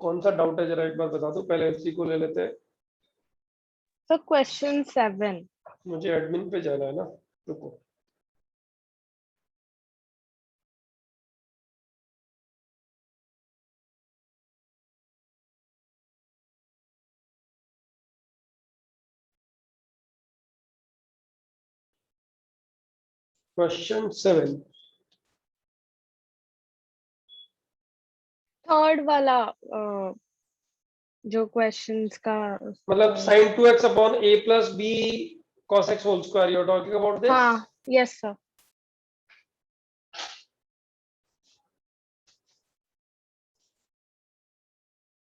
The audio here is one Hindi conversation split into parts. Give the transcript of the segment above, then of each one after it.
कौन सा डाउट है जरा एक बार बता दो, पहले एफसी को ले लेते हैं। Sir question 7। मुझे एडमिन पे जाना है ना, रुको। क्वेश्चन 7 थर्ड वाला जो क्वेश्चंस का मतलब sin 2x upon a plus b cos x whole square, you are talking about this? हाँ, यस सर।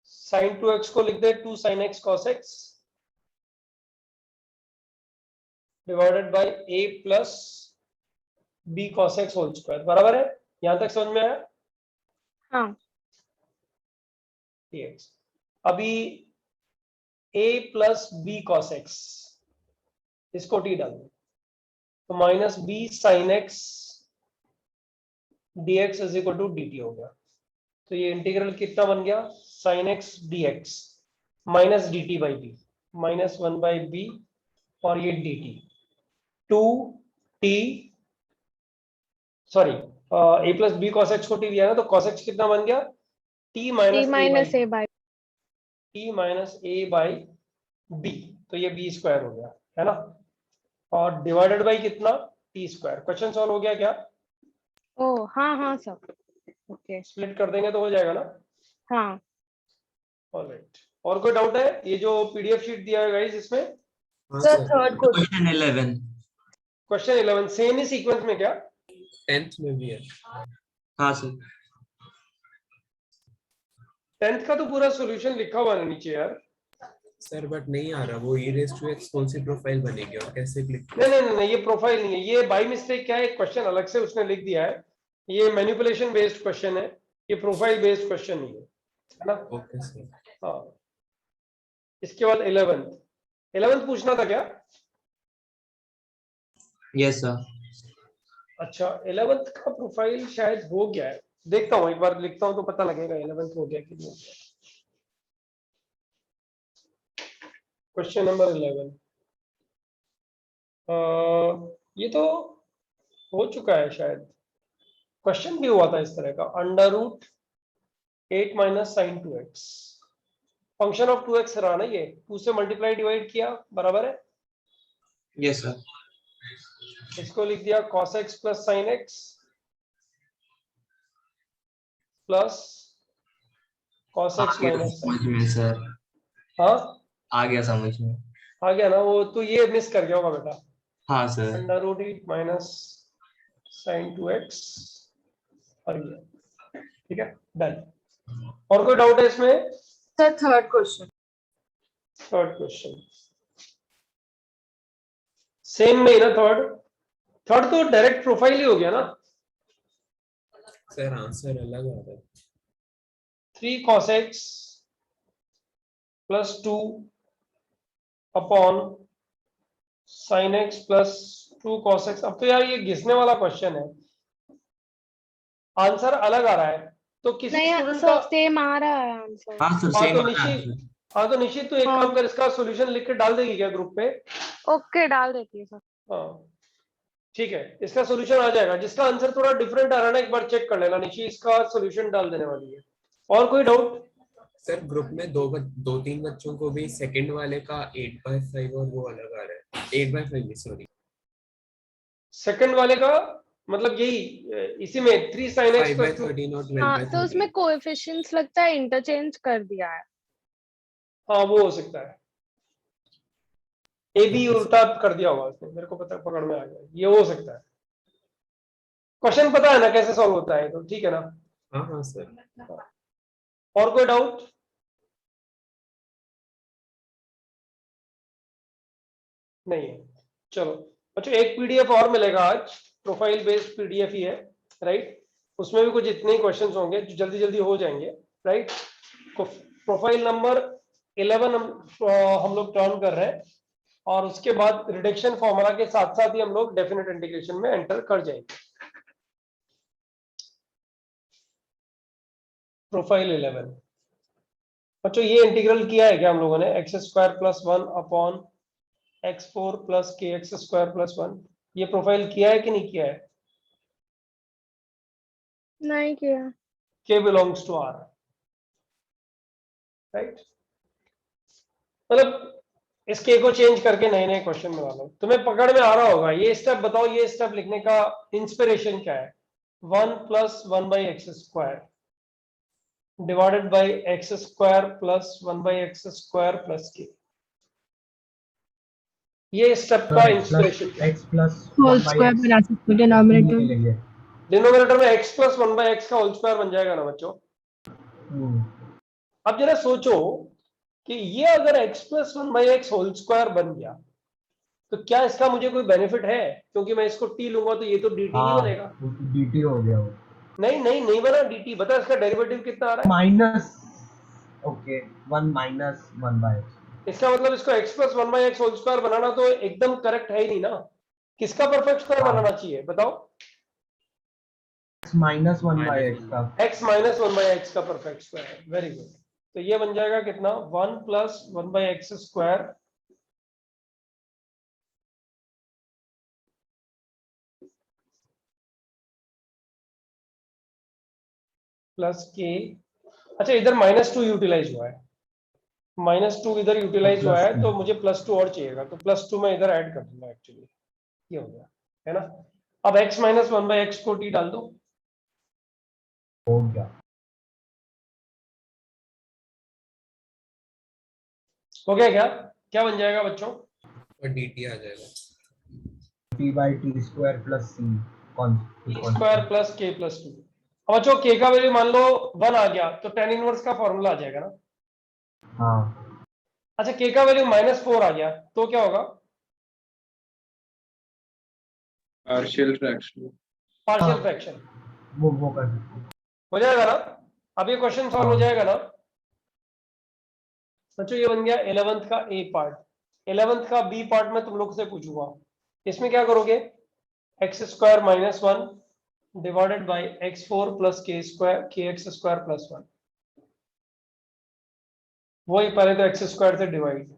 sin 2x को लिख दे 2 sin x cos x divided by a plus b cos x whole square, बराबर है? यहां तक समझ में आया? हाँ dx। अभी a plus b cos x, इसको t डाल दो तो minus b sin x dx is equal to dt हो गया। तो ये इंटीग्रल कितना बन गया? sin x dx minus dt by b, minus 1 by b, और ये dt 2t, sorry a plus b cos x को t दिया ना, तो cos x कितना बन गया? t minus a by t minus a by b, तो ये b स्क्वायर हो गया है ना, और डिवाइडेड बाई कितना? t square. क्वेश्चन सॉल्व हो गया क्या? ओ हाँ हाँ सर, ओके स्प्लिट कर देंगे तो हो जाएगा ना? हाँ ऑलराइट, और कोई डाउट है? ये जो पीडीएफ शीट दिया है गाइस, इसमें sir third question 11 question 11 same ही सीक्वेंस में क्या? 10th में भी है। हाँ सर 10th का तो पूरा सॉल्यूशन लिखा हुआ है नीचे यार। सर बट नहीं आ रहा वो e raised to x कौन सी प्रोफाइल बनेगी और कैसे क्लिक? नहीं, ये प्रोफाइल नहीं है, ये बाय मिस्टेक क्या है, क्वेश्चन अलग से उसने लिख दिया है। ये मैनिपुलेशन बेस्ड क्वेश्चन है, ये प्रोफाइल बेस्ड क्वेश्चन नहीं है ना? Okay sir. हाँ, इसके बाद 11th पूछना था क्या? Yes sir. अच्छा, 11th का प्रोफाइल शायद हो गया है, देखता हूँ एक बार, लिखता हूँ तो पता लगेगा 11th हो गया कि नहीं हो गया। क्वेश्चन नंबर 11 ये तो हो चुका है शायद। क्वेश्चन भी हुआ था इस तरह का, under root 8 minus sine 2x, function of 2x रहा ना, ये 2 से मल्टीप्लाई डिवाइड किया, बराबर है? Yes sir. इसको लिख दिया cos x plus sign x plus cos x minus समझ में सर, हाँ आ गया समझ में। आ गया ना? वो तो ये मिस कर गया होगा बेटा। हाँ sir. Under root 8 minus sine 2x, और ये ठीक है, डन। और कोई डाउट है इसमें? सर थर्ड क्वेश्चन सेम नहीं ना? थर्ड तो डायरेक्ट प्रोफाइल ही हो गया ना। सर आंसर अलग आ रहा है। 3 cos x plus 2 upon sine x plus 2 cos x। अब तो यार ये घिसने वाला क्वेश्चन है, आंसर अलग आ रहा है, तो किसी नहीं स्टूडेंट सर, का सेम आ रहा है आंसर। हाँ सर हाँ सेम तो आ रहा है निश्चित, आंसर। हाँ तो निश्चित, तो एक हाँ। काम कर, इसका सॉल्यूशन लिख के डाल देगी क्या ग्रुप पे? ओके डाल देती है सर। हाँ ठीक है, इसका सॉल्यूशन आ जाएगा। जिसका आंसर थोड़ा डिफरेंट आ रहा है ना, एक बार चेक कर लेना, नीचे इसका सॉल्यूशन डाल देने वाली है। और कोई डाउट? सर ग्रुप में दो तीन बच्चों को भी सेकंड वाले का 8/5 और वो अलग आ रहा है। 8/5 सॉरी, सेकंड वाले का मतलब यही, इसी में 3 sin x प्लस 2। 5/13 और हाँ तो 12/13। उसमें कोएफिशिएंट्स लगता है इंटरचेंज कर दिया है। हाँ वो हो सकता है, ए बी उल्टा कर दिया होगा उसने, मेरे को पता, पकड़ में आ गया, ये हो सकता है। क्वेश्चन पता है ना कैसे सॉल्व होता है, तो ठीक है ना? हाँ हाँ सर। और कोई डाउट? नहीं है, चलो। अच्छा, एक पीडीएफ और मिलेगा आज, प्रोफाइल बेस्ड पीडीएफ ही है, राइट? उसमें भी कुछ इतने ही क्वेश्चंस होंगे जो जल्दी जल्दी हो जाएंगे, राइट? प्रोफाइल नंबर 11 हम लोग टर्न कर रहे हैं, और उसके बाद रिडक्शन फॉर्मूला के साथ साथ ही हम लोग डेफिनेट इंटीग्रेशन में एंटर कर जाएंगे। प्रोफाइल 11 बच्चों ये इंटीग्रल किया है क्या हम लोगों ने, x square plus one upon x four plus k x square plus one, ये प्रोफाइल किया है कि नहीं किया है? नहीं किया। के बिलोंग्स टू आर, राइट। मतलब इस के को चेंज करके नए नए क्वेश्चन बना लो, तुम्हें पकड़ में आ रहा होगा। ये स्टेप बताओ, ये स्टेप लिखने का इंस्पिरेशन क्या है? One plus one by x square divided by x square plus one by x square plus के, ये स्टेप का इंस्पिरेशन क्या है? एक्स प्लस होल स्क्वायर बना सकते हो डिनोमिनेटर। लेंगे। डिनोमिनेटर में x plus one by x का होल स्क्वायर बन जाएगा ना बच्चों। अब जरा सोचो कि ये अगर x plus one by x whole square बन गया तो क्या इसका मुझे कोई बेनिफिट है? क्योंकि मैं इसको t लूंगा तो ये तो dt नहीं बनेगा। dt हो गया वो। नहीं नहीं नहीं बना dt, बता इसका डेरिवेटिव कितना आ रहा है? Minus, okay, one minus one by x. इसका मतलब इसको x plus one by x whole square बनाना तो एकदम करेक्ट है ही नहीं ना। किसका परफेक्ट स्क्वायर बनाना चाहिए बताओ? X minus one by x का। x minus one by x का परफेक्ट स्क्वायर है, वेरी गुड। तो ये बन जाएगा कितना, one plus one by x square plus के। अच्छा इधर माइनस टू यूटिलाइज हुआ है, माइनस टू इधर यूटिलाइज हुआ है तो मुझे प्लस टू और चाहिएगा, तो प्लस टू मैं इधर ऐड कर दूंगा एक्चुअली, ये हो गया है ना। अब x minus one by x को t डाल दो, हो गया। हो गया क्या? क्या बन जाएगा बच्चों? और dt आ जाएगा t by t square plus c t square plus k plus two. अब बच्चों k का वैल्यू मान लो 1 आ गया तो tan इनवर्स का फॉर्मूला आ जाएगा ना। हाँ। अच्छा k का वैल्यू -4 आ गया तो क्या होगा? Partial fraction. पार्शियल फ्रैक्शन वो कर सकते हैं। हो जाएगा ना। अब ये क्वेश्चन सॉल्व हो जाएगा ना बच्चों। ये बन गया 11th का ए पार्ट। 11th का बी पार्ट में तुम लोग से पूछूंगा, इसमें क्या करोगे? X square minus one divided by x four plus के स्क्वायर के एक्स स्क्वायर प्लस वन, वही पहले तो एक्स स्क्वायर से डिवाइड।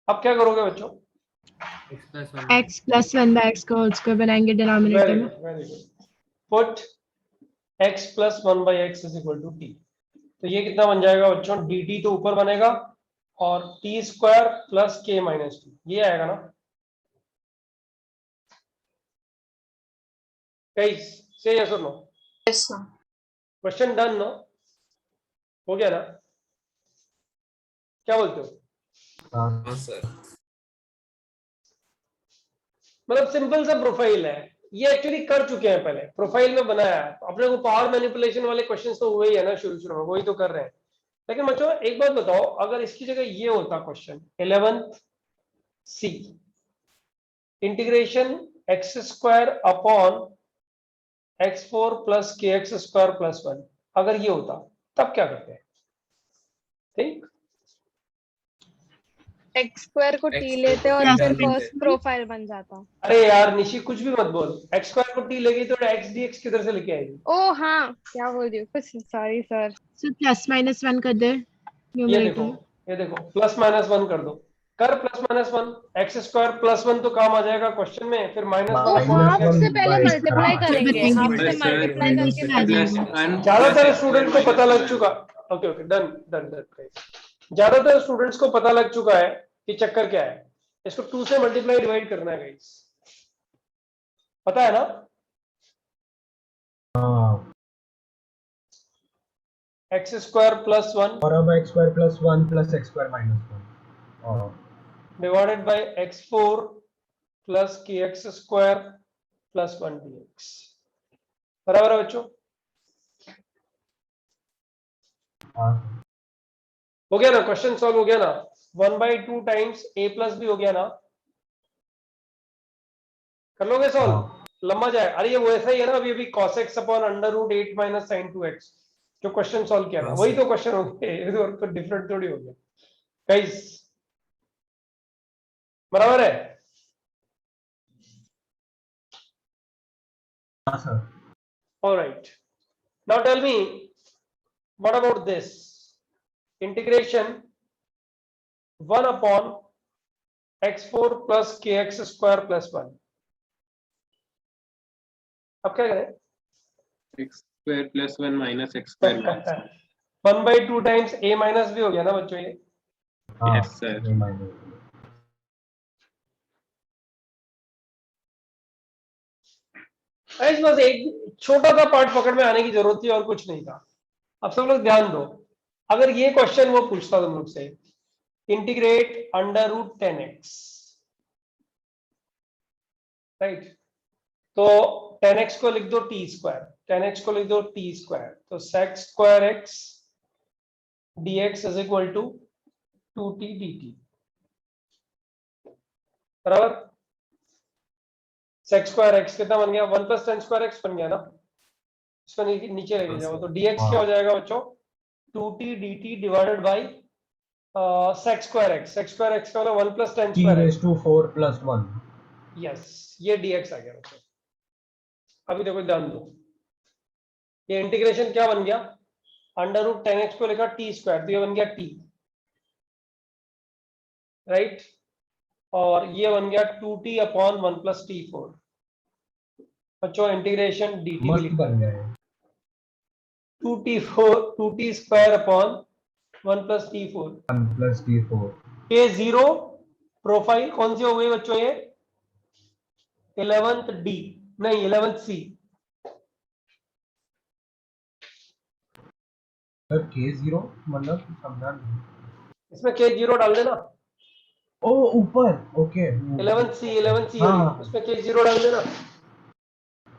अब क्या करोगे बच्चों? x plus one by x का होल स्क्वायर बनाएंगे डिनोमिनेटर में। Very good. Put x plus one by x is equal to t. तो ये कितना बन जाएगा बच्चों? dt तो ऊपर बनेगा और t square plus k minus two, ये आएगा ना। गाइस से यस और no? Yes sir. Question done no? हो गया ना? क्या बोलते हो? हाँ सर। मतलब सिंपल सा प्रोफाइल है, ये एक्चुअली कर चुके हैं पहले, प्रोफाइल में बनाया है अपने को। पावर मैनिपुलेशन वाले क्वेश्चंस तो हुए ही है ना शुरू शुरू में, वही तो कर रहे हैं। लेकिन बच्चों एक बात बताओ, अगर इसकी जगह ये होता question 11th C, integration x square upon x four plus k x square plus one, अगर ये होता तब क्या करते हैं? ठीक, x स्क्वायर को t लेते और फिर फर्स्ट प्रोफाइल बन जाता। अरे यार निशी कुछ भी मत बोल, एक्स स्क्वायर को टी लेगी तो एक्स डी एक्स किधर से लेके आएगी? ओ हाँ, क्या बोल रही हूँ कुछ, sorry sir. Sir plus minus one कर दे ये न्यूमरेटर देखो, में। ये देखो प्लस माइनस वन कर दो, कर plus minus one, x square plus one तो काम आ जाएगा क्वेश्चन में, फिर माइनस ओ हाफ से पहले मल्टीप्लाई करेंगे, Plus हाफ one से by मल्टीप्लाई square करके root फिर से जाएगा। ज्यादातर स्टूडेंट को पता लग चुका, okay okay done done done, ज्यादातर स्टूडेंट्स को पता लग चुका है कि चक्कर क्या है। इसको 2 से मल्टीप्लाई डिवाइड करना है गाइस, पता है ना? हाँ। एक्स स्क्वायर प्लस वन और अब x square plus one plus x square minus one divided by x four plus k x square plus one d x, बराबर है बच्चों? हो गया ना? क्वेश्चन सॉल्व हो गया ना? 1/2 टाइम्स a प्लस भी हो गया ना? कर लोगे सॉल्व? लंबा जाए। अरे ये वैसा ही है ना, अभी cos x upon under root 8 minus sine 2x जो क्वेश्चन सॉल्व किया था, हाँ, वही सर। तो क्वेश्चन हो गया, और तो डिफरेंट थोड़ी हो गया गाइस, बराबर है? हाँ sir. All right. Now tell me, what about this? Integration 1 upon x4 plus kx square plus 1. अब क्या करें? x square plus 1 minus x square minus 1. 1/2 times a minus b हो गया ना बच्चों ये? हाँ, Yes, sir. ये minus है। इस बस एक छोटा सा पार्ट पकड़ में आने की जरूरत थी और कुछ नहीं था। अब सब लोग ध्यान दो, अगर ये क्वेश्चन वो पूछता तुम लोग से, integrate under root 10x, right? तो 10x को लिख दो टी स्क्वायर, 10x को लिख दो टी स्क्वायर, तो sec square x dx is equal to 2t dt, बराबर? sec स्क्वायर x कितना बन गया? 1 प्लस tan स्क्वायर x बन गया ना, इसको नीचे लेके जाओ तो dx क्या हो जाएगा बच्चों? 2t dt divided by sec square x, sec square x का मतलब 1 plus tan t square x। raised to 4 plus 1। Yes, ये dx आ गया बच्चों। अभी देखो ध्यान दो, ये इंटीग्रेशन क्या बन गया? अंडर रूट 10x को लिखा टी स्क्वायर, तो ये बन गया t, राइट? और ये बन गया 2t अपॉन 1 प्लस t4। बच्चों इंटीग्रेशन dt भी मस्त लिखा बन गया है। 2t square upon 1 plus t4। 1 plus t4। ये जीरो प्रोफाइल कौन सी हो गई बच्चों? ये 11th डी, नहीं 11th सी। सर k0 मतलब समझा नहीं। इसमें के जीरो डाल देना, ओ ऊपर, ओके। 11th सी, 11th सी हाँ, उसमें के जीरो डाल देना।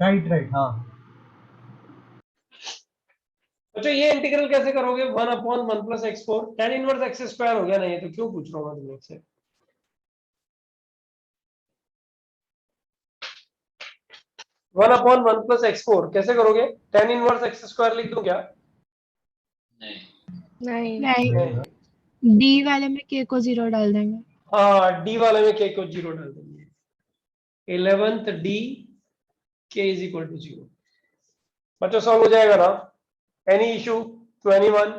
राइट राइट, हाँ। अच्छा ये इंटीग्रल कैसे करोगे? 1 upon 1 plus x4 tan inverse x square हो गया ना, ये तो क्यों पूछ रहा हूँ मैं तुम लोग से। 1 अपॉन 1 प्लस x4 कैसे करोगे? tan इनवर्स एक्स स्क्वायर लिख दूं क्या? नहीं नहीं। डी वाले में के को 0 डाल देंगे। हाँ, डी वाले में के को 0 डाल देंगे। 11th डी के इज इक्वल टू 0। बच्चों सॉल्व हो जाएगा ना? Any issue to anyone?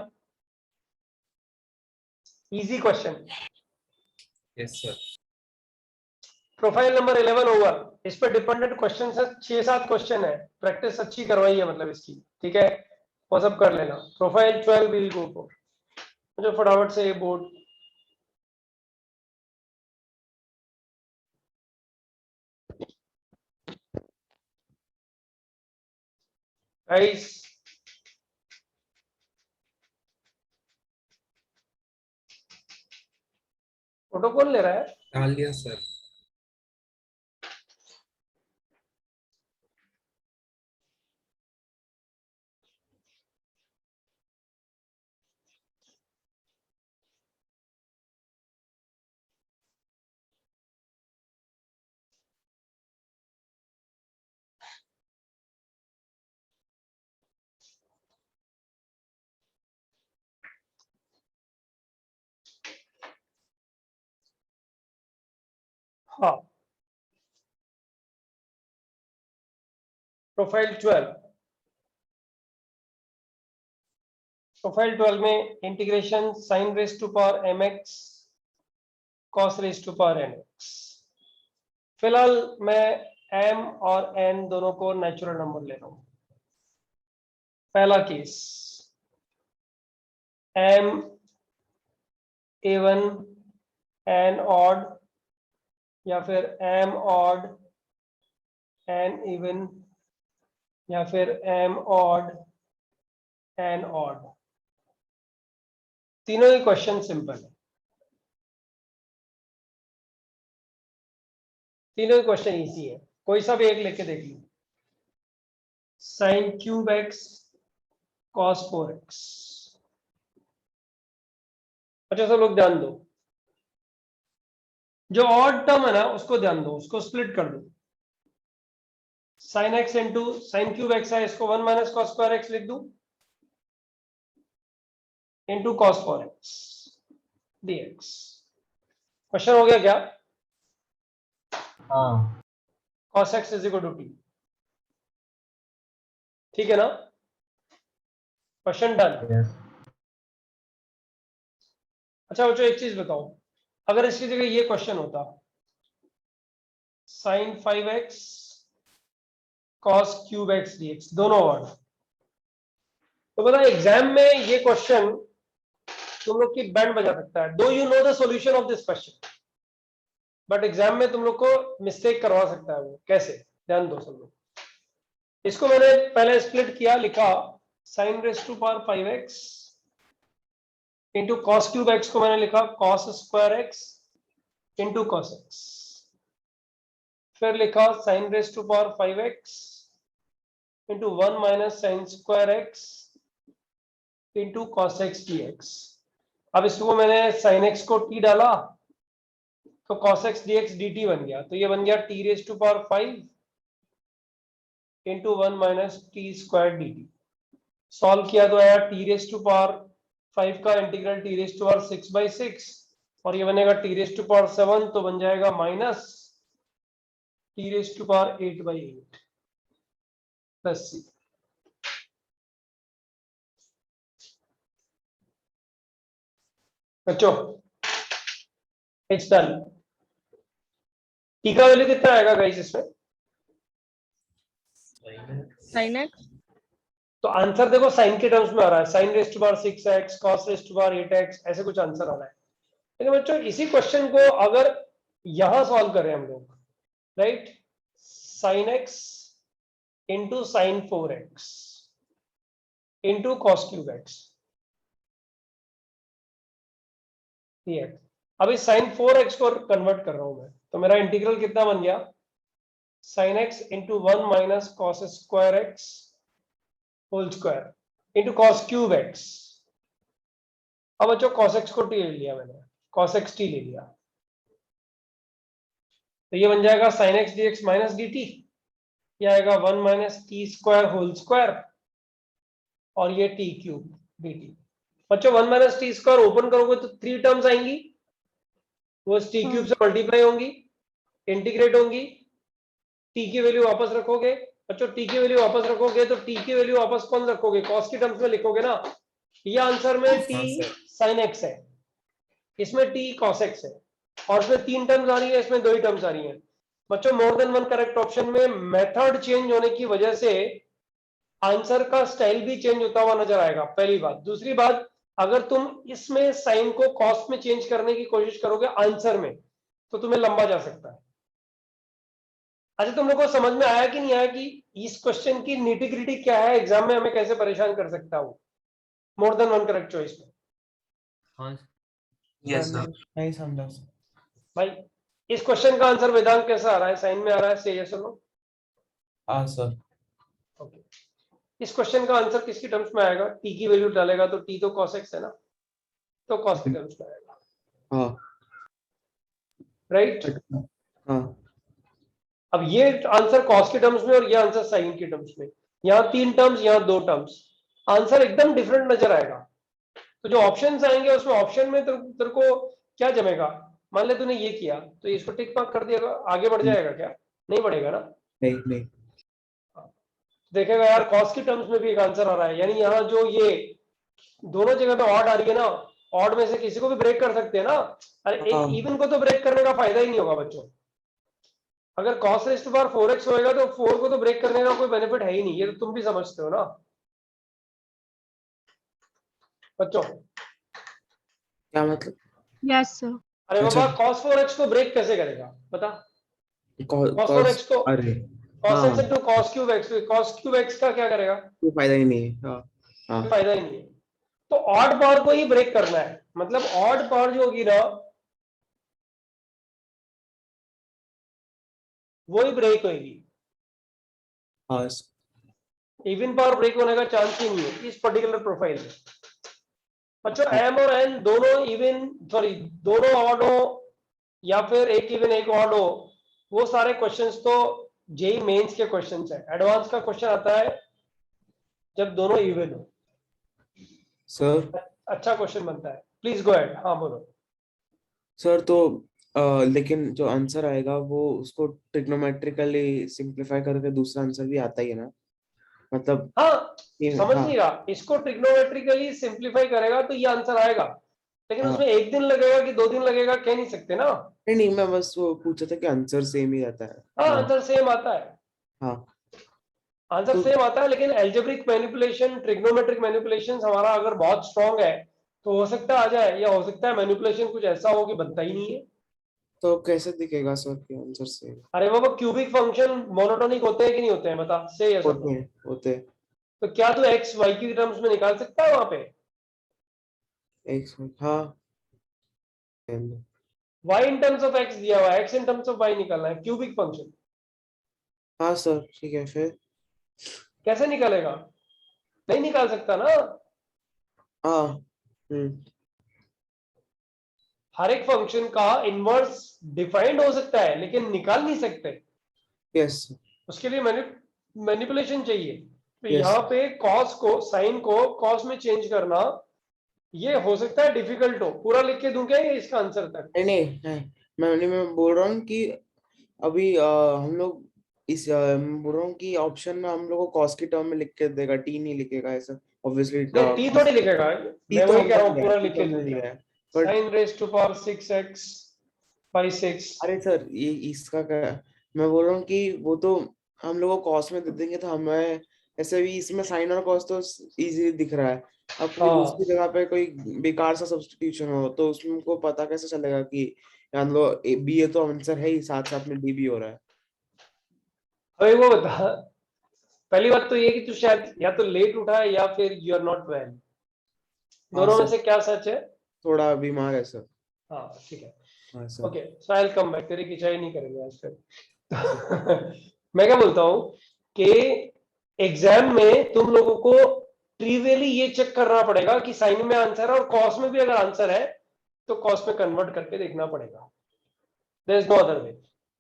Easy question. Yes sir. Profile number 11 over, इस पर डिपेंडेंट क्वेश्चन है, 6-7 क्वेश्चन है, प्रैक्टिस अच्छी करवाई है मतलब इसकी, ठीक है? वो सब कर लेना। प्रोफाइल 12 विल गो फॉर, जो फटाफट से बोर्ड गाइस, फोटो कौन ले रहा है? डाल दिया सर। हाँ, प्रोफाइल 12, प्रोफाइल 12 में integration sine raise to power mx cos raise to power nx। फिलहाल मैं m और n दोनों को नेचुरल नंबर ले रहा हूं। पहला case m even n odd, या फिर m odd n even, या फिर m odd n odd। तीनों ही क्वेश्चन सिंपल है, तीनों ही क्वेश्चन इजी है, कोई सा भी एक लेके देख लो। Sine cube x cos 4x। अच्छा सब लोग ध्यान दो, जो ऑड टर्म है ना उसको ध्यान दो, उसको स्प्लिट कर दो। Sine x into sine cube x है, इसको 1 माइनस कॉस स्क्वायर एक्स लिख दूं into cos 4x dx। Question हो गया क्या? हाँ, cos x is equal to t। ठीक है ना? Question done. Yes. अच्छा बच्चों एक चीज बताओ, अगर इसकी जगह ये क्वेश्चन होता sin 5x cos cube x dx दोनों वर्ड, तो पता है एग्जाम में ये क्वेश्चन तुम लोग की बैंड बजा सकता है। दो you know the solution of this question, but exam में तुम लोग को मिस्टेक करवा सकता है वो। कैसे? ध्यान दो सब लोग। इसको मैंने पहले स्प्लिट किया, लिखा sin raise to power 5x into cos cube x को मैंने लिखा cos square x into cos x, फिर लिखा sin raise to power 5x into 1 minus sine square x into cos x dx। अब इसको मैंने sin x को t डाला तो cos x dx dt बन गया, तो ये बन गया t raise to power 5 into 1 minus t square dt। Solve किया तो आया t रेज टू पावर 5 का integral t raise to power 6/6 और ये बनेगा t रेज टू पावर 7, तो बन जाएगा minus t raise to power 8/8 plus c। बच्चों इट्स डन। t का वैल्यू कितना आएगा गाइस इसमें? sin x तो आंसर देखो साइन के टर्म्स में आ रहा है, sine raise to power 6x cos raise to power 8x, ऐसे कुछ आंसर आ रहा है। लेकिन बच्चों इसी क्वेश्चन को अगर यहां सॉल्व करें हम लोग, right, sine x into sine 4x into cos cube x, ठीक है। अभी साइन 4x को कन्वर्ट कर रहा हूं मैं, तो मेरा इंटीग्रल कितना बन गया? Sine x into 1 minus cos square x whole square into cos cube x। अब बच्चों cos x को t ले लिया मैंने, cos x t ले लिया, तो ये बन जाएगा sin x dx minus dt, ये आएगा 1 minus t square whole square और ये t क्यूब dt। बच्चों 1 माइनस टी स्क्वायर ओपन करोगे तो 3 टर्म्स आएंगी, वो टी क्यूब से मल्टीप्लाई होंगी, इंटीग्रेट होंगी, t की वैल्यू वापस रखोगे। बच्चों t की वैल्यू वापस रखोगे तो t की वैल्यू वापस कौन रखोगे? cos की टर्म्स में लिखोगे ना। ये आंसर में t sin x है, इसमें t cos x है, और इसमें 3 टर्म्स आ रही है, इसमें 2 ही टर्म्स आ रही हैं। बच्चों more than one correct option में मेथड चेंज होने की वजह से आंसर का स्टाइल भी चेंज होता हुआ नजर आएगा, पहली बात। दूसरी बात, अगर तुम इसमें साइन को कॉस में चेंज करने की कोशिश करोगे आंसर में, तो तुम्हें लंबा जा सकता है। अच्छा तुम लोग को समझ में आया कि नहीं आया कि इस क्वेश्चन की निटिग्रिटी क्या है, एग्जाम में हमें कैसे परेशान कर सकता है वो more than one correct choice में? हाँ यस सर, नहीं समझा सर। भाई इस क्वेश्चन का आंसर वेदांत कैसा आ रहा है? साइन में आ रहा है, से यस और नो? हाँ सर। ओके, इस क्वेश्चन का आंसर किसकी टर्म्स में आएगा? टी की वैल्यू डालेगा तो टी तो cos x है ना, तो cos की टर्म्स में आएगा, हाँ राइट। हाँ अब ये आंसर cos की टर्म्स में और ये आंसर साइन की टर्म्स में, यहाँ 3 टर्म्स, यहाँ 2 टर्म्स, आंसर एकदम डिफरेंट नजर आएगा। तो जो ऑप्शंस आएंगे उसमें ऑप्शन में तेरे को क्या जमेगा? मान ले तूने ये किया तो इसको टिक मार्क कर दिया, आगे बढ़ जाएगा क्या? नहीं बढ़ेगा ना। नहीं नहीं देखेगा यार cos की टर्म्स में भी एक आंसर आ रहा है, यानी यहाँ जो ये दोनों जगह पे ऑड आ रही है ना, ऑड में से किसी को भी ब्रेक कर सकते हैं ना। अरे एक हाँ। इवन को तो ब्रेक करने का फायदा ही नहीं होगा बच्चों। अगर cos rays to power 4x होएगा तो 4 को तो ब्रेक करने का कोई बेनिफिट है ही नहीं, ये तो तुम भी समझते हो ना बच्चों। क्या मतलब? yes sir अरे बाबा cos 4x को ब्रेक कैसे करेगा बता? cos 4x को अरे cos हाँ, x into cos cube x, cos cube x का क्या करेगा? कोई फायदा ही नहीं है। हाँ हाँ कोई फायदा ही नहीं है। तो ऑड पावर को ही ब्रेक करना है, मतलब ऑड पावर जो होगी ना वो ही ब्रेक होगी, हाँ इवन पावर ब्रेक होने का चांस ही नहीं है इस पर्टिकुलर प्रोफाइल में। बच्चों m और n दोनों इवन, सॉरी दोनों ऑड हो या फिर एक इवन एक ऑड हो, वो सारे क्वेश्चंस तो जेई मेंस के क्वेश्चंस है। एडवांस का क्वेश्चन आता है जब दोनों इवन हो, सर। अच्छा क्वेश्चन बनता है। प्लीज गो अहेड, हाँ बोलो। सर तो लेकिन जो आंसर आएगा वो उसको ट्रिग्नोमेट्रिकली सिंप्लीफाई करके दूसरा आंसर भी आता ही है ना, मतलब हाँ समझ हाँ नहीं रहा, इसको ट्रिग्नोमेट्रिकली सिंप्लीफाई करेगा तो ये आंसर आएगा, लेकिन हाँ उसमें 1 दिन लगेगा कि 2 दिन लगेगा कह नहीं सकते ना। नहीं नहीं, मैं बस वो पूछा था कि आंसर सेम ही रहता है। हाँ हाँ आंसर सेम आता है, हाँ आंसर तो सेम आता है, लेकिन एल्जेब्रिक मैनिपुलेशन ट्रिग्नोमेट्रिक मैनिपुलेशन हमारा अगर बहुत स्ट्रांग है तो हो सकता है आ जाए, या हो सकता है मैनिपुलेशन कुछ ऐसा हो कि बनता ही नहीं है। तो कैसे दिखेगा सर कि आंसर सेम? अरे वो क्यूबिक फंक्शन मोनोटोनिक होते हैं कि नहीं होते हैं, बता से या सब। होते तो क्या तू एक्स वाई की टर्म्स में निकाल सकता है वहां पे? एक हाँ and- y in terms of x दिया हुआ है, x in terms of y निकालना है, क्यूबिक फंक्शन हाँ सर ठीक है फिर। कैसे निकालेगा? नहीं निकाल सकता ना। हाँ हर एक फंक्शन का इनवर्स डिफाइंड हो सकता है लेकिन निकाल नहीं सकते, यस उसके लिए मैनिपुलेशन चाहिए। तो यस यहाँ पे कॉस को साइन को कॉस में चेंज करना ये हो सकता है डिफिकल्ट हो। पूरा लिख के दूं क्या ये इसका आंसर तक? नहीं नहीं मैं बोल रहा हूँ कि अभी हम लोग मैं बोल रहा हूँ कि ऑप्शन में हम लोग को कॉस की टर्म में लिख के देगा, टी नहीं लिखेगा ऐसा ऑब्वियसली। नहीं टी थोड़ी लिखेगा, टी मैं तो वही कह हमने रहा हूँ दिया है, पूरा टी लिख तो के हमने दूं क्या? दिया है but sine raise to power 6x by 6। अरे सर ये इसका क्या, मैं बोल रहा हूँ कि वो तो हम लोग को कॉस में दे देंगे तो हमें ऐसे भी इसमें साइन और कॉस तो इजी दिख रहा है। अब कोई हाँ दूसरी जगह पे कोई बेकार सा सब्स्टिट्यूशन हो तो उसमें हमको पता कैसे चलेगा कि मान लो बी ए तो आंसर है ही, साथ साथ में डी भी हो रहा है। अभी वो बता, पहली बात तो ये कि तू शायद या तो लेट उठा है या फिर यू आर नॉट वेल, हाँ दोनों में सर से क्या सच है? थोड़ा बीमार है सर। हाँ ठीक है। हाँ sir. Okay so I will come back, तेरी खिंचाई नहीं करेंगे आज फिर। मैं क्या बोलता हूँ कि एग्जाम में तुम लोगों को ट्रिवियली ये चेक करना पड़ेगा कि साइन में आंसर है और कॉस में भी अगर आंसर है तो कॉस में कन्वर्ट करके देखना पड़ेगा, there is no other way.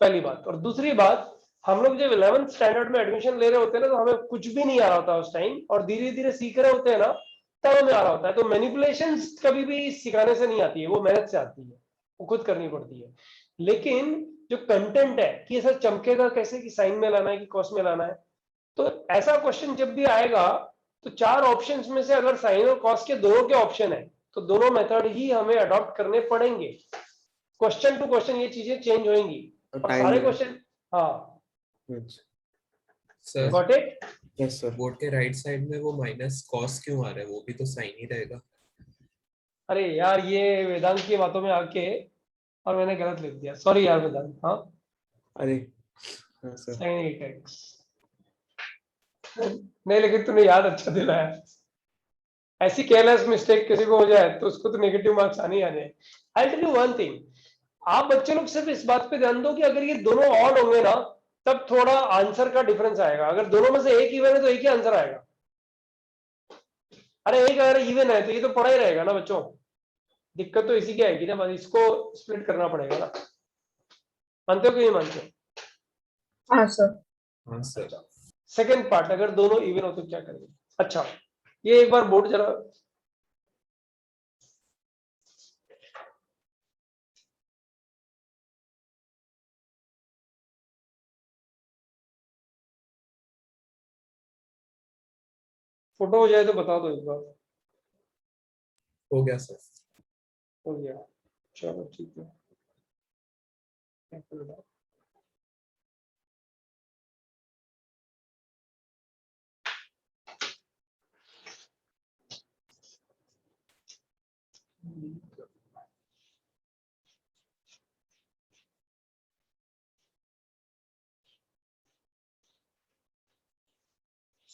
पहली बात। और दूसरी बात, हम लोग जब 11th स्टैंडर्ड में एडमिशन ले रहे होते हैं ना तो हमें कुछ भी नहीं आ रहा होता उस टाइम, और धीरे धीरे सीख रहे होते हैं ना तब हमें आ रहा होता है। तो मैनिपुलेशन कभी भी सिखाने से नहीं आती है, वो मेहनत से आती है, वो खुद करनी पड़ती है। लेकिन जो कंटेंट है कि ऐसा चमकेगा कैसे कि साइन में लाना है कि कॉस में लाना है, तो ऐसा क्वेश्चन जब भी आएगा तो 4 ऑप्शंस में से अगर साइन और कॉस के दोनों के ऑप्शन है तो दोनों मेथड ही हमें अडॉप्ट करने पड़ेंगे। क्वेश्चन टू क्वेश्चन ये चीजें चेंज होंगी और टाइम सारे क्वेश्चन। हाँ sir got it. Yes sir. Board के राइट साइड में वो माइनस कॉस क्यों आ रहा है? वो भी तो साइन ही रहेगा। अरे यार ये वेदांत की बातों में आके और मैंने गलत लिख दिया, सॉरी यार वेदांत। हाँ अरे हाँ सर। साइन 8x नहीं, लेकिन तूने याद अच्छा दिलाया। ऐसी केयरलेस मिस्टेक किसी को हो जाए तो उसको तो नेगेटिव मार्क्स आने ही आने। I tell you one thing, आप बच्चे लोग सिर्फ इस बात पे ध्यान दो कि अगर ये दोनों ऑड होंगे ना तब थोड़ा आंसर का डिफरेंस आएगा, अगर दोनों में से एक इवन है तो एक ही आंसर आएगा। अरे एक अगर इवन है तो ये तो पड़ा ही रहेगा ना बच्चों। दिक्कत तो इसी की आएगी ना, बस इसको स्प्लिट करना पड़ेगा ना। मानते हो कि नहीं मानते हो? हाँ सर। हाँ सर। अच्छा सेकंड पार्ट, अगर दोनों इवन हो तो क्या करेंगे? अच्छा ये एक बार बोर्ड जरा फोटो हो जाए तो बता दो एक बार। हो गया सर। हो गया, चलो ठीक है। एक मिनट।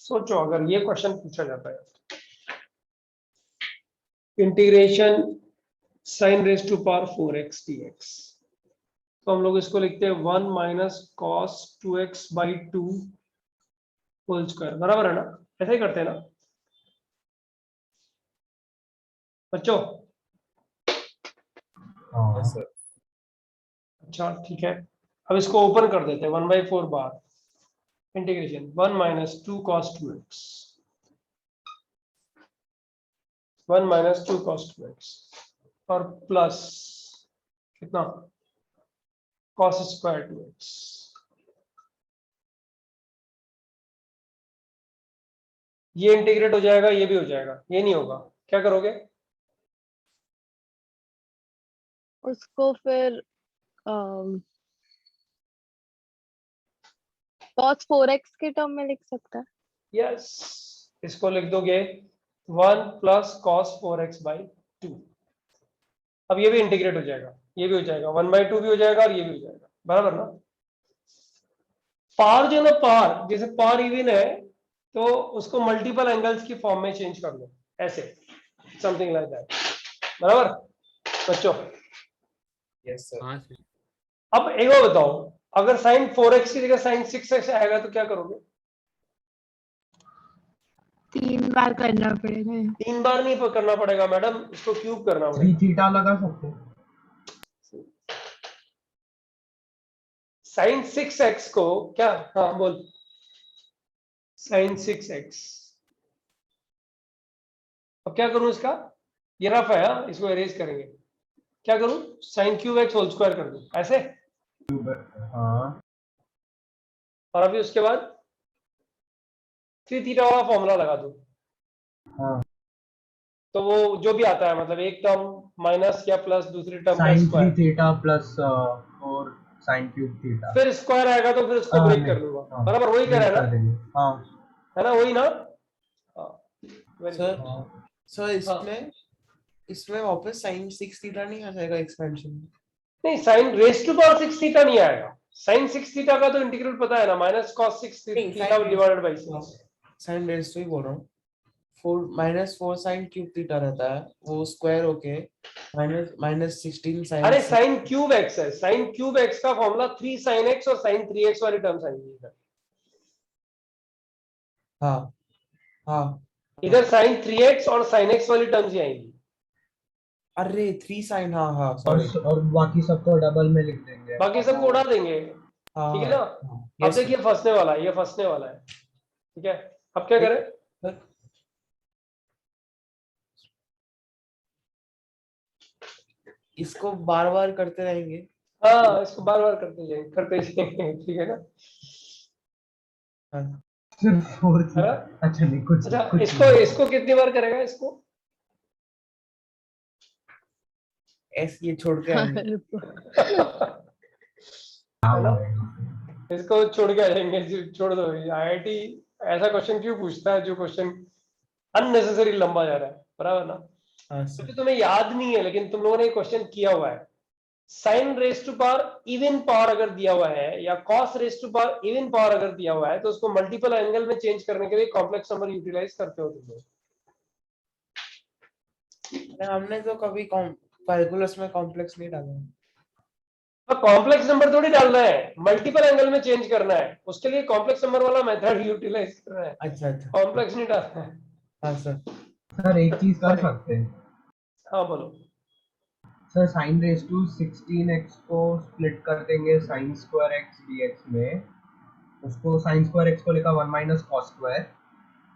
सोचो अगर ये क्वेश्चन पूछा जाता है, integration sine raise to power 4x dx, तो हम लोग इसको लिखते हैं 1 minus cos 2x by 2 whole square, बराबर है ना? ऐसा ही करते हैं ना बच्चों? हाँ हाँ सर। अच्छा ठीक है, अब इसको ओपन कर देते हैं 1/4 बार integration 1 minus 2 cos 2x, 1 minus 2 cos 2x और प्लस कितना कॉस स्क्वायर 2x। ये इंटीग्रेट हो जाएगा, ये भी हो जाएगा, ये नहीं होगा, क्या करोगे? उसको फिर cos 4x के टर्म में लिख सकता है। यस, इसको लिख दोगे 1 प्लस कॉस 4x/2। अब ये भी इंटीग्रेट हो जाएगा, ये भी हो जाएगा, 1/2 भी हो जाएगा और ये भी हो जाएगा, बराबर ना? पार जो ना, पार जैसे पार इवन है तो उसको मल्टीपल एंगल्स की फॉर्म में चेंज कर लो, ऐसे समथिंग लाइक दैट, बराबर बच्चों? Yes sir. हाँ सर। अब एक बार बताओ, अगर साइन 4x की जगह साइन 6x आएगा तो क्या करोगे? 3 बार करना पड़ेगा। 3 बार नहीं करना पड़ेगा मैडम, इसको क्यूब करना थ्री पड़ेगा। थीटा लगा सकते हैं। साइन 6x को क्या, हाँ बोल, साइन 6x, अब क्या करूं इसका? ये रफ है, हाँ, इसको एरेज करेंगे। क्या करूं? Sine cube x whole square कर दूं ऐसे, हाँ और अभी उसके बाद 3 थीटा वाला फॉर्मूला लगा दूं। हाँ, तो वो जो भी आता है, मतलब एक टर्म माइनस या प्लस दूसरी टर्म का sine 3 square, theta plus 4 sine cube theta. फिर स्क्वायर आएगा तो फिर उसको ब्रेक कर दूंगा, हाँ, बराबर वही break करा है कर ना? देंगे। हाँ है ना, वही ना? हाँ, very सर good. हाँ, सर इसमें इसमें वापस साइन 6 थीटा नहीं आ जाएगा एक्सपेंशन में? नहीं, sine raise to power 6 theta नहीं आएगा। साइन 6 थीटा का तो इंटीग्रल पता है ना, माइनस कॉस 6 नहीं, theta divided by 6। Sign race तो ही बोल रहा हूँ। 4 साइन क्यूब थीटा रहता है, वो स्क्वायर होके -16 साइन। अरे साइन क्यूब एक्स है, साइन क्यूब एक्स का फॉर्मूला 3 साइन एक्स और साइन 3x वाली टर्म्स आएंगी इधर। हाँ हाँ, इधर साइन 3x और साइन x वाली टर्म्स ही आएंगी। अरे 3 साइन, हाँ हाँ और सॉरी। और बाकी सबको डबल में लिख देंगे। बाकी सबको उड़ा देंगे, हाँ ठीक है ना? हाँ, अब yes, देखिए फंसने वाला है, ये फंसने वाला है, ठीक है? अब क्या करें? sir. इसको बार बार करते रहेंगे। हाँ, इसको बार बार करते जाएंगे, ठीक है ना? हाँ, सिर्फ 4 है ना? थीटा। अच्छा नहीं, कुछ अच्छा, कुछ इसको कितनी बार करेगा इसको? ऐसे ये छोड़ के आएंगे। है ना? इसको छोड़ के आ जाएंगे, छोड़ दो। आईआईटी ऐसा क्वेश्चन क्यों पूछता है जो क्वेश्चन अननेसेसरी लंबा जा रहा है, बराबर ना? हाँ क्योंकि सर। तुम्हें याद नहीं है, लेकिन तुम लोगों ने क्वेश्चन किया हुआ है। Sine raise to power even power अगर दिया हुआ है, या cos raise to power even power अगर दिया हुआ है, तो उसको मल्टीपल एंगल में चेंज करने के लिए कॉम्प्लेक्स नंबर यूटिलाइज करते हो तुम लोग। हमने तो कभी कैलकुलस में कॉम्प्लेक्स नहीं डाला। तो कॉम्प्लेक्स नंबर थोड़ी डालना है, मल्टीपल एंगल में चेंज करना है, उसके लिए कॉम्प्लेक्स नंबर वाला मेथड यूटिलाइज करना है, अच्छा अच्छा, कॉम्प्लेक्स नहीं डालना है। हाँ सर। सर एक चीज कर Sorry. सकते हैं हाँ बोलो। Sir. Sign raise to 16x को स्प्लिट कर देंगे साइन स्क्वायर एक्स dx में। उसको साइन स्क्वायर एक्स को लिखा 1 माइनस कॉस स्क्वायर,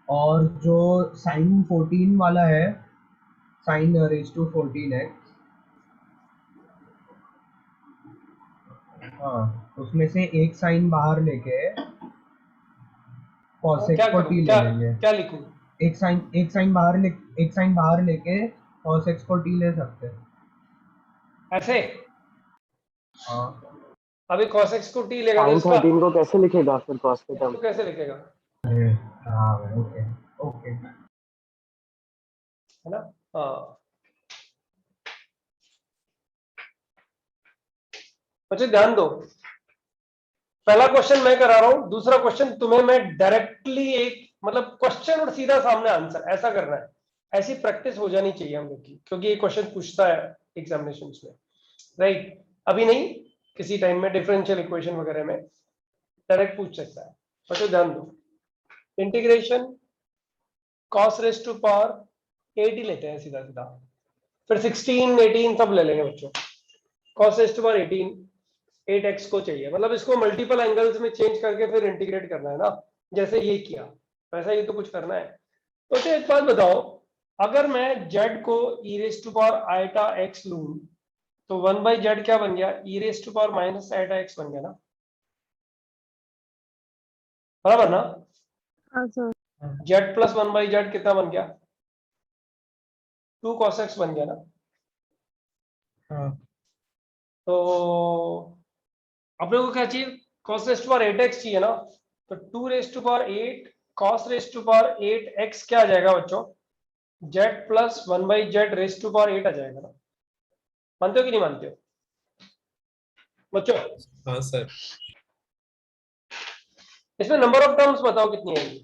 और जो साइन 14 वाला है, साइन रेस टू 14x, हाँ, उसमें से एक साइन बाहर लेके cos क्या x को करूं, t ले क्या लेंगे। क्या लिखूं? एक साइन बाहर लेके cos x को t ले सकते हैं। ऐसे हाँ, अभी cos x को t लेगा तो साइन इसका 13 को कैसे लिखेगा फिर cos के टर्म? तो कैसे लिखेगा? अरे हाँ ओके ओके। है ना? हाँ, अच्छा ध्यान दो, पहला क्वेश्चन मैं करा रहा हूं, दूसरा क्वेश्चन तुम्हें मैं डायरेक्टली एक मतलब क्वेश्चन और सीधा सामने आंसर, ऐसा करना है। ऐसी प्रैक्टिस हो जानी चाहिए हम लोग की, क्योंकि ये क्वेश्चन पूछता है एग्जामिनेशन में, राइट? अभी नहीं, किसी टाइम में डिफरेंशियल इक्वेशन वगैरह में डायरेक्ट पूछ सकता है। बच्चों ध्यान दो, integration cos raise to power 8 ही लेते हैं सीधा सीधा, फिर 16 18 सब ले लेंगे बच्चों। cos raise to power 18 8x को चाहिए, मतलब इसको मल्टीपल एंगल्स में चेंज करके फिर इंटीग्रेट करना है ना, जैसे ये किया वैसा ही तो कुछ करना है। तो एक बात बताओ, अगर मैं z को e raise to power iota x लूं, तो 1/z क्या बन गया? e raise to power minus iota x बन गया ना, बराबर ना? हाँ सर। जेड प्लस 1/z कितना बन गया? 2 cos x बन गया ना। हाँ तो अपने को क्या चाहिए? cos raised to power 8x चाहिए ना। तो 2 raised to power 8 cos raised to power 8x क्या आ जाएगा बच्चों? z plus 1/z raised to power 8 आ जाएगा ना। मानते हो कि नहीं मानते हो बच्चों? हाँ सर। इसमें नंबर ऑफ टर्म्स बताओ कितनी आएगी?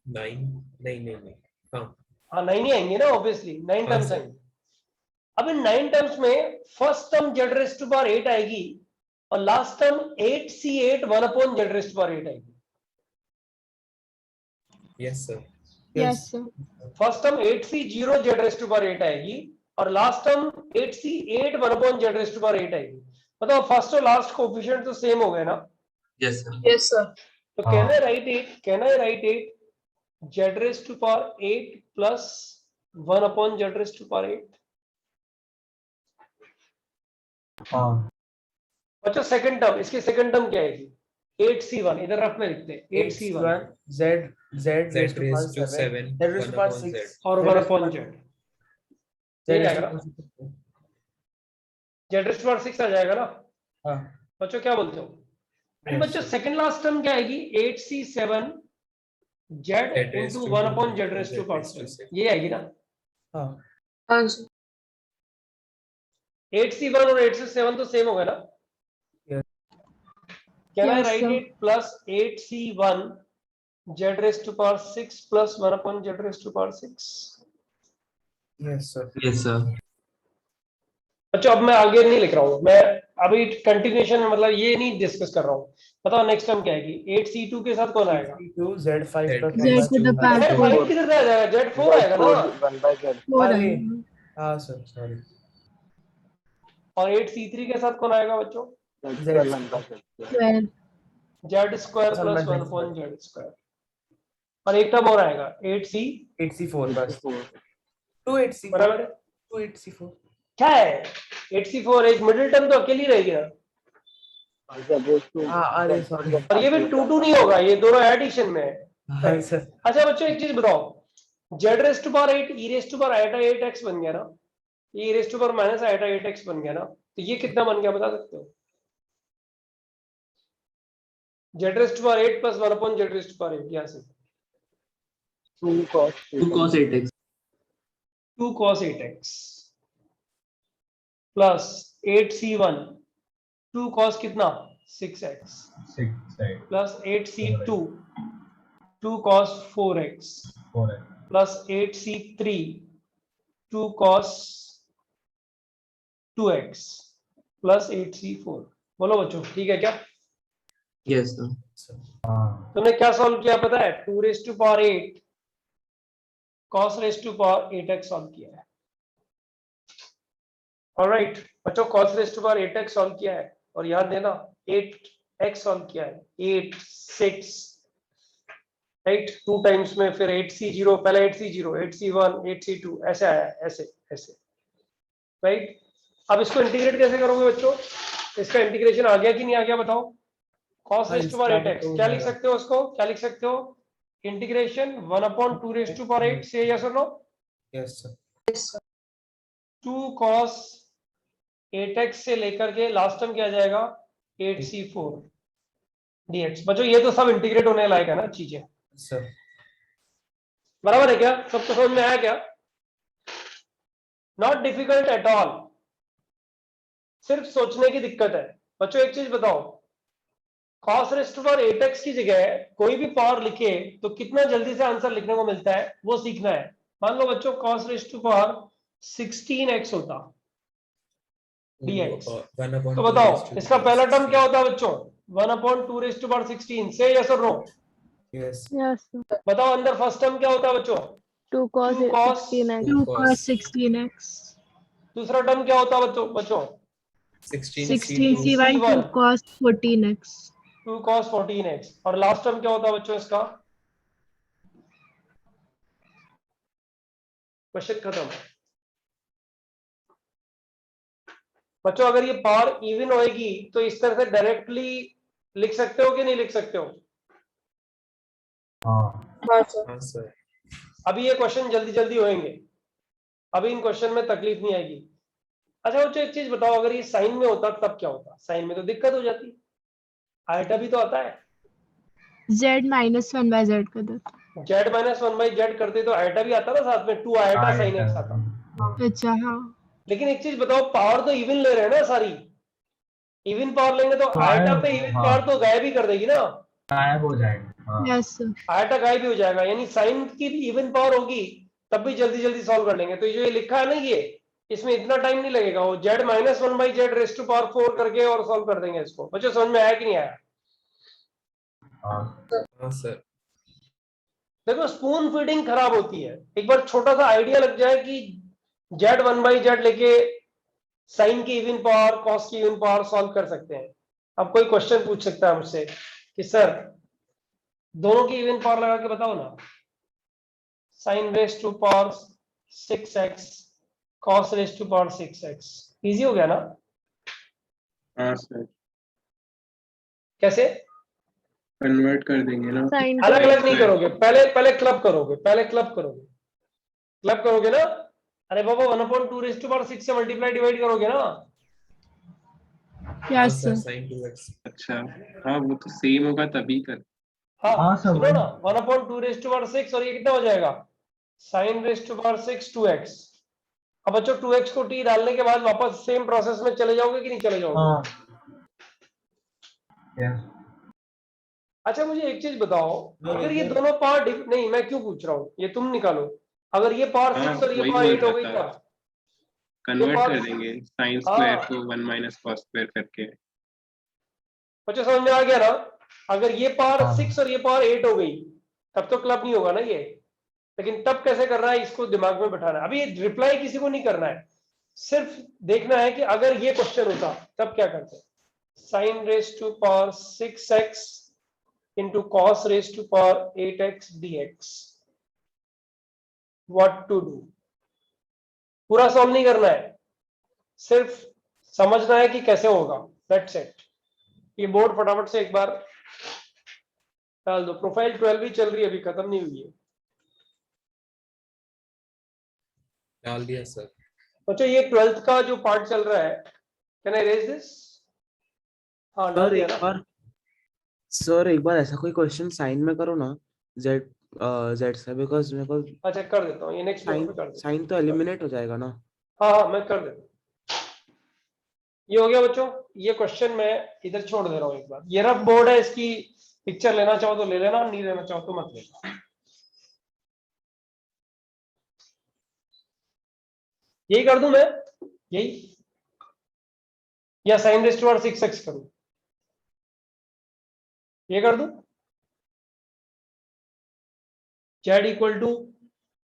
9 नहीं नहीं नहीं। हाँ हाँ 9 ही आएंगे ना, ऑब्वियसली 9 हाँ टर्म्स सर। आएंगे। अब इन 9 टर्म्स में first term z raised to power 8 आएगी और last term 8c8 1 upon z raised to power 8 आएगी। Yes sir. Yes, sir. First term 8c0 z raised to power 8 आएगी और last term 8c8 1 upon z raised to power 8 आएगी। मतलब फर्स्ट और लास्ट कोएफिशिएंट तो सेम हो गए ना। Yes sir. Yes, sir. तो can I write 8 z raised to power 8 plus 1 upon z raised to power 8। हाँ बच्चों सेकंड टर्म, इसकी सेकंड टर्म क्या आएगी? 8c1, इधर रफ में लिखते हैं 8c1 Z Z raised to raised to power 7 7 Z raised to 1 power upon 6 Z और 1 अपॉन z। Z ये raised आएगा to ना, power 6 z raised to power 6 आ जाएगा ना। हाँ बच्चों क्या बोलते हो? एंड Yes, बच्चों sir. सेकंड लास्ट टर्म क्या आएगी? 8c7 z Z raised into to 1 upon 2 z raised to Z power raised to 7, 6. ये आएगी ना। हाँ 8c1 और 8c7 तो सेम हो गया ना। Yes. Can I Yes, right sir. It plus 8c1 z raised to power 6 plus 1 upon z raised to power 6? Yes, sir. Yes sir. अच्छा अब मैं आगे नहीं लिख रहा हूँ, मैं अभी कंटिन्यूएशन मतलब ये नहीं डिस्कस कर रहा हूँ। बताओ नेक्स्ट टर्म क्या आएगी? 8c2 के साथ कौन आएगा? 2 Z5 Z plus Z 1 to the by power 2. Z5 किधर से आ जाएगा? Z4 आएगा ना। 1 by z 4 अरे आएगा। हाँ सर सॉरी और 8c3 के साथ कौन आएगा बच्चों? z 1 by z 12. z square One by plus 1 Z upon z square. और एक टर्म और आएगा 8c 8C4 बस 4 2 8C4 बराबर है। 2 8C4 क्या है 8c4? एक मिडिल टर्म तो अकेली रहेगी ना। z raised to हाँ अरे सॉरी और ये भी 2 नहीं होगा, ये दोनों एडिशन में है। हाँ सर अच्छा बच्चों एक चीज बताओ, z raised to power 8 e raised to power iota 8x बन गया ना, e raised to power minus iota 8x बन गया ना। तो ये कितना बन गया बता सकते हो? z raised to power 8 plus 1 upon z raised to power 8, यहाँ से 2 cos 2 cos 8x 2 cos 8x plus 8c1 2 cos कितना 6x 6 plus 8c2 2 cos 4x 4 plus 8c3 2 cos 2x plus 8c4। बोलो बच्चों ठीक है क्या? yes sir. हाँ तुमने क्या सॉल्व किया पता है? 2 raised to power 8 cos raised to power 8x solve किया है। ऑलराइट बच्चों, cos raised to power 8x solve किया है और याद देना 8x सॉल्व किया है 8 6 राइट 2 टाइम्स में, फिर 8c0 पहले 8c0 8c1 8c2 ऐसे आया है, ऐसे ऐसे राइट। अब इसको इंटीग्रेट कैसे करोगे बच्चों? इसका इंटीग्रेशन आ गया कि नहीं आ गया बताओ? cos raised to power 8x क्या लिख सकते हो उसको? क्या लिख सकते हो? Integration 1 upon 2 raised to power 8 से यस और no? Yes sir 2 cos 8x से लेकर के लास्ट टर्म क्या आ जाएगा 8c4 dx। बच्चों ये तो सब इंटीग्रेट होने लायक है ना चीजें, सर बराबर है क्या? सब तो समझ में आया क्या? नॉट डिफिकल्ट एट ऑल, सिर्फ सोचने की दिक्कत है। बच्चों एक चीज बताओ, cos raised to power 8x की जगह कोई भी पावर लिखे तो कितना जल्दी से आंसर लिखने को मिलता है वो सीखना है। मान लो बच्चों cos raised to power 16x होता dx, 1 upon तो 2 बताओ raised to इसका power पहला टर्म 16. क्या होता है बच्चों? 1 अपॉन 2 रेस्ट टू पावर 16 से यस और नो? Yes Yes, sir. बताओ अंदर फर्स्ट टर्म क्या होता है बच्चों? 2 cos 2 cos 16x. 2 2 cos cos 16x. दूसरा टर्म क्या होता है बच्चों? 16 16c1 2 C1 cos 14x. 2 cos 14x और लास्ट टर्म क्या होता है बच्चों इसका? क्वेश्चन खत्म बच्चों। अगर ये पावर इवन होएगी तो इस तरह से डायरेक्टली लिख सकते हो कि नहीं लिख सकते हो? हाँ हाँ सर। अभी ये क्वेश्चन जल्दी जल्दी होंगे, अभी इन क्वेश्चन में तकलीफ नहीं आएगी। अच्छा बच्चों एक चीज बताओ, अगर ये साइन में होता तब क्या होता? साइन में तो दिक्कत हो जाती, आयटा भी तो आता है, z माइनस 1 बाय z का दो। जेड माइनस 1/z करते तो आयटा भी आता ना साथ में, 2 आयटा साइन एक्स आता। अच्छा हाँ, लेकिन एक चीज बताओ, पावर तो इवन ले रहे हैं ना सारी, इवन पावर लेंगे तो आयटा पे इवन हाँ पावर तो गायब ही कर देगी ना, गायब हो जाएगा। हाँ यस सर। आयटा गायब भी हो जाएगा, यानी साइन की भी इवन पावर होगी तब भी जल्दी जल्दी सॉल्व कर लेंगे। तो ये लिखा है ना, ये इसमें इतना टाइम नहीं लगेगा, वो z minus 1/z raise to power 4 करके और सॉल्व कर देंगे इसको। बच्चों समझ में आया कि नहीं आया? हाँ सर। देखो स्पून फीडिंग खराब होती है, एक बार छोटा सा आइडिया लग जाए कि जेड 1/z लेके साइन की इवन पावर कॉस की इवन पावर सॉल्व कर सकते हैं। अब कोई क्वेश्चन पूछ सकता है मुझसे कि सर दोनों की इवन पावर लगा के बताओ ना, sine raise to power 6x कॉस raise to power 6x, easy हो गया ना? हाँ सर, कैसे? कन्वर्ट कर देंगे ना। साइन अलग को अलग नहीं करोगे, पहले क्लब करोगे, क्लब करोगे ना। अरे बाबा 1/2 रेस टू पावर 6 से मल्टीप्लाई डिवाइड करोगे ना। हाँ yes sir, sir. sin 2x। अच्छा, हाँ वो तो सेम होगा तभी कर। हाँ हाँ, सब सुनो ना, 1/2 रेस टू पावर 6 और ये कितना हो जाएगा, sign raise to power 6 2x। अब बच्चों 2x को t डालने के बाद वापस सेम प्रोसेस में चले जाओगे कि नहीं चले जाओगे? हाँ yes। अच्छा मुझे एक चीज बताओ, अगर ये दोनों पावर नहीं, मैं क्यों पूछ रहा हूँ, ये तुम निकालो। अगर ये पावर हाँ 6 और ये वही पावर बोल 8 हो रहा गई था, क्या? कन्वर्ट पावर- कर देंगे साइन हाँ। स्क्वायर को 1 माइनस कॉस स्क्वायर करके। बच्चों समझ में आ गया ना? अगर ये पावर हाँ। 6 और ये पावर 8 हो गई तब तो क्लब नहीं होगा ना ये, लेकिन तब कैसे कर रहा है इसको दिमाग में बैठाना है। अभी ये रिप्लाई किसी को नहीं करना है, सिर्फ देखना है कि अगर ये क्वेश्चन होता तब क्या करते। Sine raise to power 6x into cos raised to power 8x dx, what to do? पूरा सॉल्व नहीं करना है, सिर्फ समझना है कि कैसे होगा, दैट्स इट। ये बोर्ड फटाफट से एक बार डाल दो। प्रोफाइल 12 भी चल रही है, अभी खत्म नहीं हुई है। डाल दिया सर। बच्चों ये 12th का जो पार्ट चल रहा है, कैन आई रेज दिस? हाँ डाल सर दिया एक ना। बार सर एक बार ऐसा कोई क्वेश्चन साइन में करो ना, जेड जेड से, बिकॉज मेरे को अच्छा कर देता हूँ, ये नेक्स्ट बोर्ड पे कर देता साइन तो एलिमिनेट हो जाएगा ना। हूँ। हाँ हाँ मैं कर देता हूँ। ये हो गया बच्चों, ये क्वेश्चन मैं इधर छोड़ दे रहा हूँ एक बार। ये रफ बोर्ड है, इसकी पिक्चर लेना चाहो तो ले लेना, नहीं लेना चाहो तो मत लेना। यही कर दूं मैं, यही, या sign raised to power 6x करूं, ये कर दूं। z equal to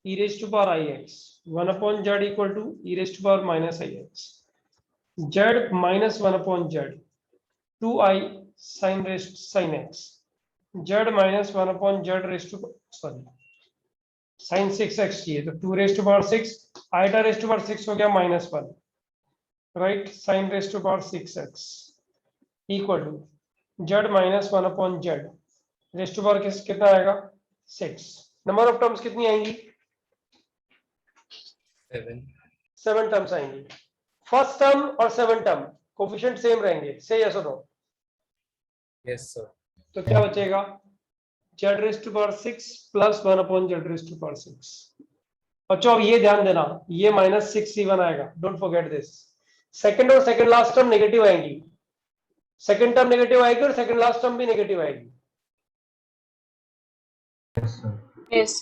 e raised to power ix, 1/z equal to e raised to power minus ix, z minus 1/z 2i sine raised sine x, z minus 1/z raised to sorry sine 6x चाहिए तो 2 raised to power 6, iota raised to power 6 हो गया -1, right. Sine raised to power 6x equal to z minus 1/z raised to power कितना आएगा 6। नंबर ऑफ टर्म्स कितनी आएंगी? 7 टर्म्स आएंगी। फर्स्ट टर्म और 7 टर्म कोफिशिएंट सेम रहेंगे, से यस और नो? Yes sir. तो क्या बचेगा, z raised to power 6 plus 1/z raised to power 6। बच्चों अब ये ध्यान देना, ये -6c1 आएगा, डोंट फॉरगेट दिस। सेकंड और सेकंड लास्ट टर्म नेगेटिव आएंगी, सेकंड टर्म नेगेटिव आएगी और सेकंड लास्ट टर्म भी नेगेटिव आएगी। यस।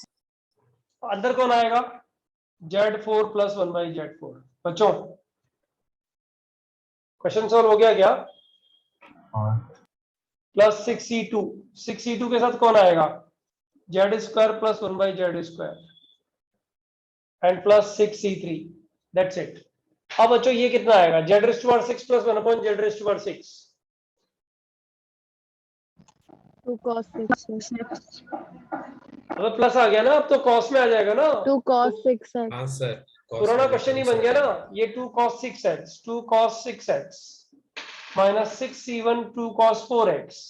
अंदर कौन आएगा, z4 प्लस 1/z4। बच्चों क्वेश्चन सॉल्व हो गया क्या? प्लस 6c2, 6c2 के साथ कौन आएगा, z² plus 1/z² and plus 6c3, that's it. अब बच्चों ये कितना आएगा, z raise to power 6 plus 1/z raise to power 6। 2 cos 6x। अब प्लस आ गया ना, अब तो कॉस में आ जाएगा ना। 2 cos 6x। हाँ सर। पुराना क्वेश्चन ही बन गया ना, ये 2 cos 6x, 2 cos 6x minus 6c1 2 cos 4x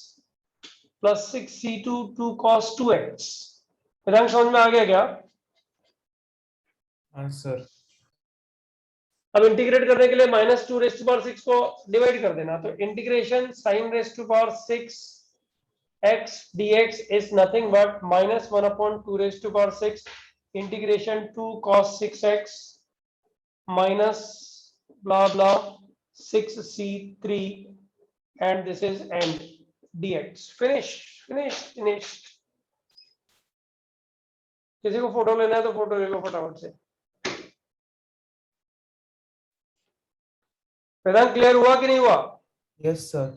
plus 6c2 2 cos 2x। वेदांत समझ में आ गया क्या? हाँ सर। अब इंटीग्रेट करने के लिए माइनस 2 रेस्ट टू पावर 6 को डिवाइड कर देना, तो integration sine raised to power 6 x dx is nothing but minus 1 upon 2 raised to power 6 integration 2 cos 6x minus blah blah 6c3 and this is end dx। finished। किसी को फोटो लेना है तो फोटो ले लो फटाफट से। वेदांत क्लियर हुआ कि नहीं हुआ? Yes sir.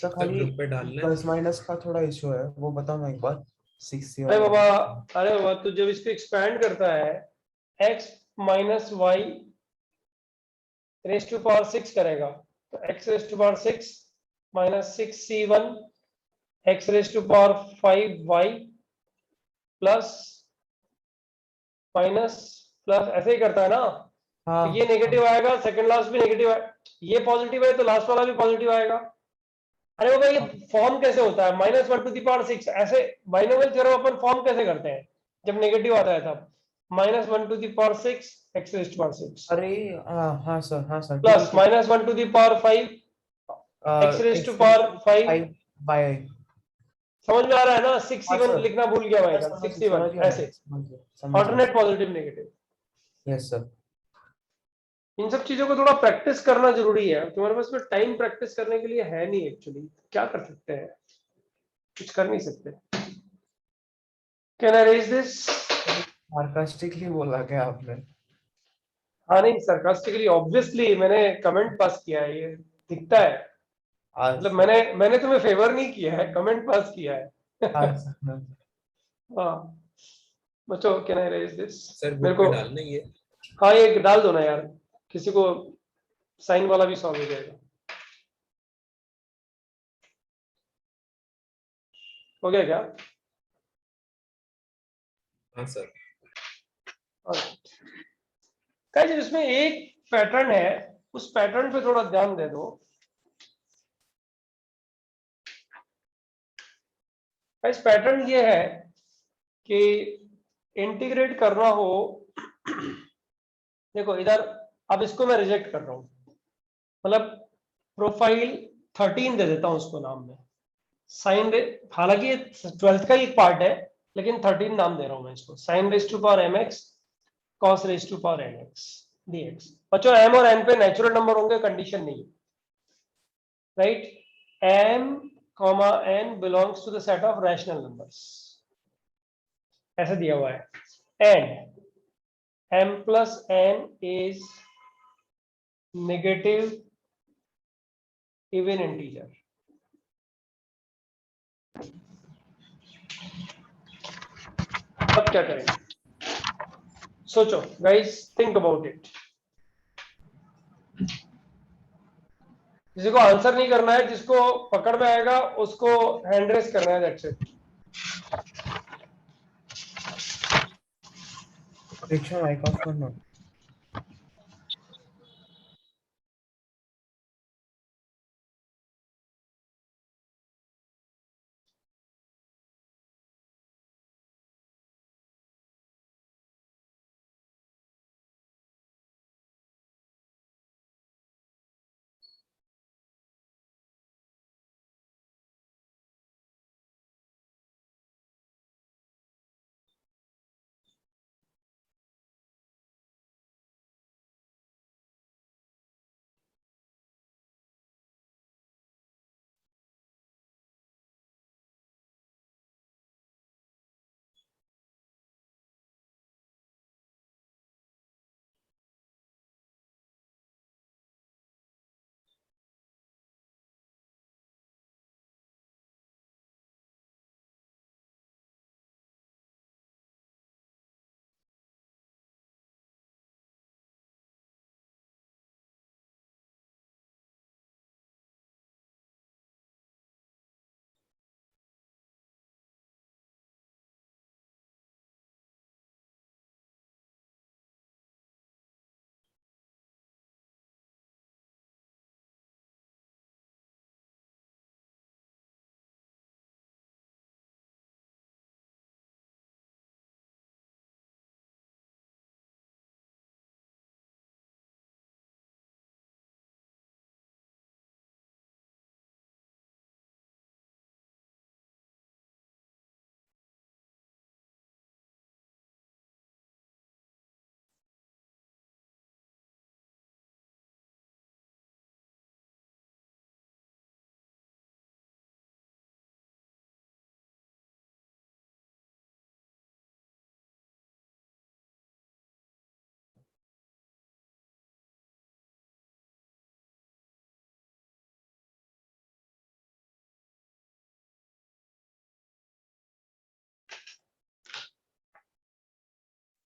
सर खाली ग्रुप पे डालना है। प्लस माइनस का थोड़ा इशू है, वो बताओ ना एक बार। 6 अरे बाबा तू जब इसको एक्सपैंड करता है x माइनस वाई रेस टू पावर 6 करेगा, तो x raise to power 6 minus 6c1 x raise to power 5y plus minus plus ऐसे ही करता है ना। हाँ तो ये नेगेटिव आएगा, सेकंड लास्ट भी नेगेटिव है, ये पॉजिटिव है तो लास्ट वाला भी पॉजिटिव आएगा। अरे बाबा ये फॉर्म कैसे होता है माइनस 1 टू द पावर 6? ऐसे बाइनोमियल थ्योरम अपन फॉर्म कैसे करते हैं जब नेगेटिव आता है तब? Minus 1 to the power 6 x raise to power 6 अरे हाँ सर, हाँ sir, plus minus 1 to the power 5 x raise to power 5। Bye. समझ में आ रहा है ना? 6 हाँ इवन सर। लिखना भूल गया भाई साहब, समझ 6 गया, इवन ऐसे समझ गया। Alternate positive negative. Yes sir. इन सब चीजों को थोड़ा प्रैक्टिस करना जरूरी है। तुम्हारे पास में टाइम प्रैक्टिस करने के लिए है नहीं एक्चुअली, क्या कर सकते हैं? कुछ कर नहीं सकते। Can I raise this? Sarcastically बोला क्या आपने? हाँ नहीं, सरकास्टिकली ऑब्वियसली मैंने कमेंट पास किया है, ये दिखता है। मतलब मैंने तुम्हें फेवर नहीं किया है, कमेंट पास किया है। हाँ बच्चों, can I raise this? Sir मेरे ग्रुप पे को डालना ही है। हाँ ये डाल दो ना यार, किसी को साइन वाला भी सॉल्व हो जाएगा। हो गया क्या? हाँ सर। गाइस इसमें एक पैटर्न है, उस पैटर्न पे थोड़ा ध्यान दे दो। गाइस पैटर्न ये है कि इंटीग्रेट करना हो, देखो इधर, अब इसको मैं रिजेक्ट कर रहा हूं, मतलब प्रोफाइल 13 दे देता हूं उसको नाम में साइन, हालांकि 12th का ही एक पार्ट है लेकिन 13 नाम दे रहा हूं मैं इसको, sine raise to power mx cos raise to power nx dx। बच्चों m और n पे नेचुरल नंबर होंगे, कंडीशन नहीं, right. m comma n belongs to the set of rational numbers, ऐसे दिया हुआ है, and m plus n is negative even integer। अब क्या करेंगे? सोचो गाइस, थिंक अबाउट इट। किसी को आंसर नहीं करना है, जिसको पकड़ में आएगा उसको हैंड रेस करना है, दैट्स इट। परीक्षा माइक ऑफ करना।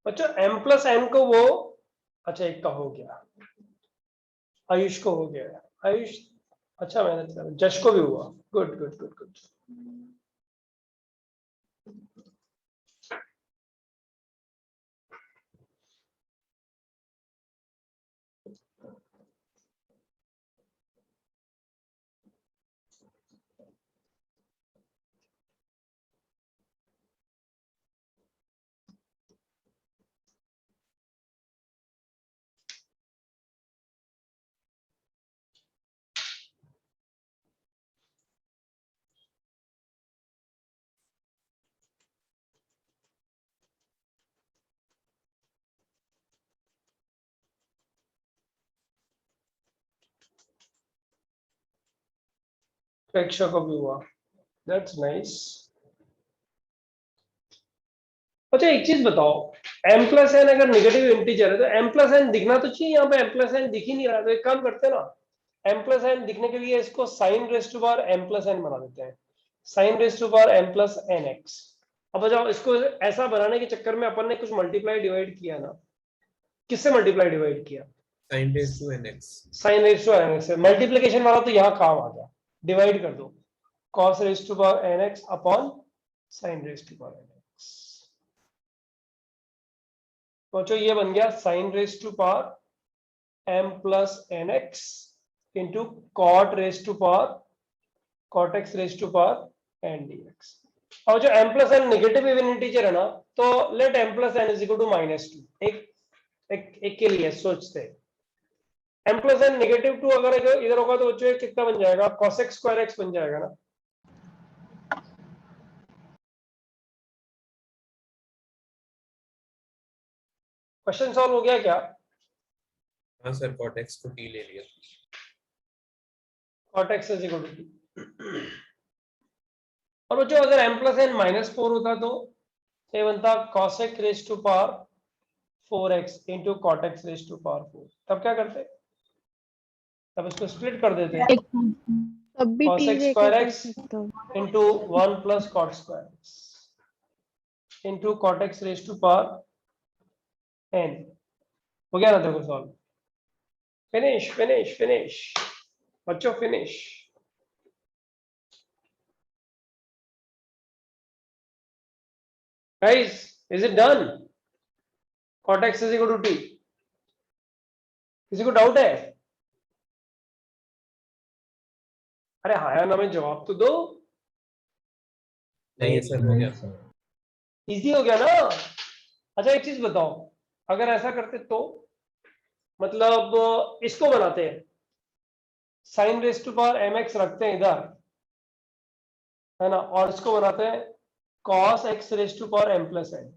बच्चों m प्लस n को वो, अच्छा एक का हो गया, आयुष को हो गया, आयुष अच्छा मेहनत कर, जश को भी हुआ, गुड गुड गुड गुड। प्रेक्षक को भी हुआ, दैट्स नाइस। अच्छा एक चीज बताओ, m प्लस एन अगर नेगेटिव इंटीजर है तो m प्लस एन दिखना तो चाहिए, यहाँ पे m प्लस एन दिख ही नहीं रहा, तो एक काम करते हैं ना, m प्लस एन दिखने के लिए इसको sine raise to power m plus n बना देते हैं, sine raise to power m plus n x. अब बताओ इसको ऐसा बनाने के चक्कर में अपन ने कुछ मल्टीप्लाई डिवाइड किया ना, किससे मल्टीप्लाई डिवाइड किया? sin raised to nx। Sine raise to n x से। मल्टीप्लीकेशन वाला तो यहाँ काम आ गया, डिवाइड कर दो, cos raise to power n x upon sine raise to power n x. सोचो ये बन गया sine raise to power m plus n x into cot raise to power cot x raise to power n d x. और जो m plus n negative even integer है ना, तो let m plus n is equal to -2। एक के लिए सोचते हैं, m प्लस एन नेगेटिव 2 अगर इधर होगा तो बच्चों कितना बन जाएगा, cos x स्क्वायर x बन जाएगा ना। क्वेश्चन सॉल्व हो गया क्या? हाँ सर, cot x को t ले लिया। cot x is equal to t। और बच्चों अगर m प्लस एन -4 होता तो ये बनता cos x raise to power 4x into cot x raise to power 4। तब क्या करते? तब इसको स्प्लिट कर देते हैं, तब भी cos t x लेके स्क्वायर कर x सकते हो। Into 1 plus cot square x into cot x raise to power n। हो गया ना? देखो सॉल्व, फिनिश फिनिश फिनिश बच्चों, finish. Guys, is it done? Cot x is equal to t। किसी को डाउट है? अरे हाँ या ना में जवाब तो दो। नहीं सर, हो गया। इजी हो गया ना? अच्छा एक चीज बताओ, अगर ऐसा करते तो, मतलब इसको बनाते हैं, sine raise to power mx रखते हैं इधर, है ना, और इसको बनाते हैं cos x raise to power m plus n।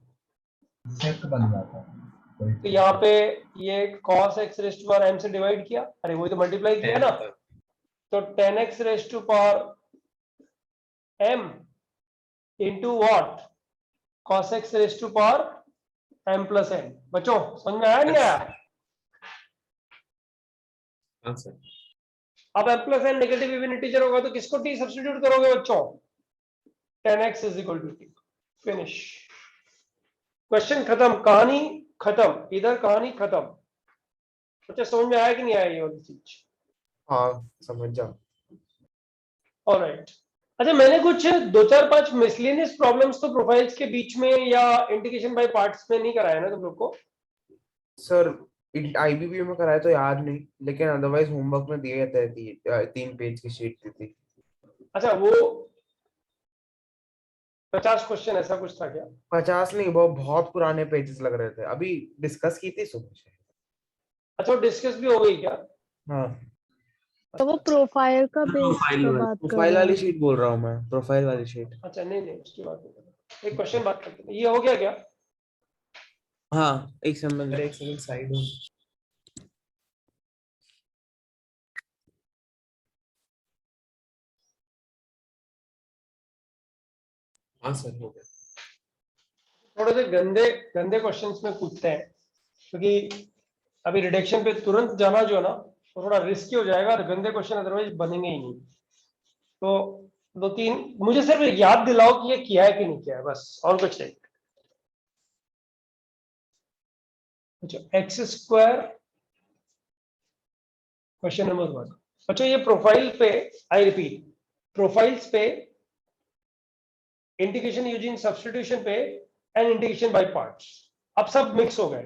Sec बन जाता है। तो यहाँ पे ये cos x raise to power m से डिवाइड किया, अरे वही तो मल्टीप्लाई किया ना, तो 10x raise to power m into what, cos x raise to power m plus n। बच्चों समझ में आया नहीं आया? हाँ सर। अब m plus n negative even integer होगा तो किसको t सब्स्टिट्यूट करोगे बच्चों? 10x is equal to t। Finish, question खत्म, कहानी खत्म, इधर कहानी खत्म। बच्चे समझ में आया कि नहीं आया ये वाली चीज? हाँ समझ जाओ। ऑलराइट। अच्छा मैंने कुछ 2-4-5 मिसलेनियस प्रॉब्लम्स तो प्रोफाइल्स के बीच में या इंडिकेशन बाय पार्ट्स में नहीं कराया ना तुम लोग को? सर आईबीबी में कराया तो याद नहीं, लेकिन अदरवाइज होमवर्क में दिए थे 3 पेज की शीट दी थी। अच्छा वो 50 क्वेश्चन ऐसा कुछ था क्या? 50 नहीं, वो बहुत पुराने पेजेस लग रहे थे, अभी डिस्कस की थी सुबह से। अच्छा डिस्कस भी हो गई क्या? हाँ तो वो प्रोफाइल का बेस का बात कर प्रोफाइल रहा वाली है। शीट बोल रहा हूँ मैं, प्रोफाइल वाली शीट। अच्छा नहीं नहीं उसकी बात नहीं कर रहा। एक क्वेश्चन बात करते हैं, ये हो गया क्या? हाँ एक सेकंड, सर एक सेकंड साइड हो। हाँ सर, हो गया। थोड़े से गंदे गंदे क्वेश्चंस में पूछते हैं, क्योंकि अभी रिडक्शन पे तुरंत जाना जो है ना तो थोड़ा रिस्की हो जाएगा, और गंदे क्वेश्चन अदरवाइज बनेंगे ही नहीं। तो 2-3 मुझे सिर्फ याद दिलाओ कि ये किया है कि नहीं किया है, बस, और कुछ नहीं। अच्छा एक्स स्क्वायर, क्वेश्चन नंबर 1। अच्छा ये प्रोफाइल पे, आई रिपीट, प्रोफाइल्स पे इंटीग्रेशन यूजिंग सब्स्टिट्यूशन पे एंड इंटीग्रेशन बाय पार्ट्स, अब सब मिक्स हो गए,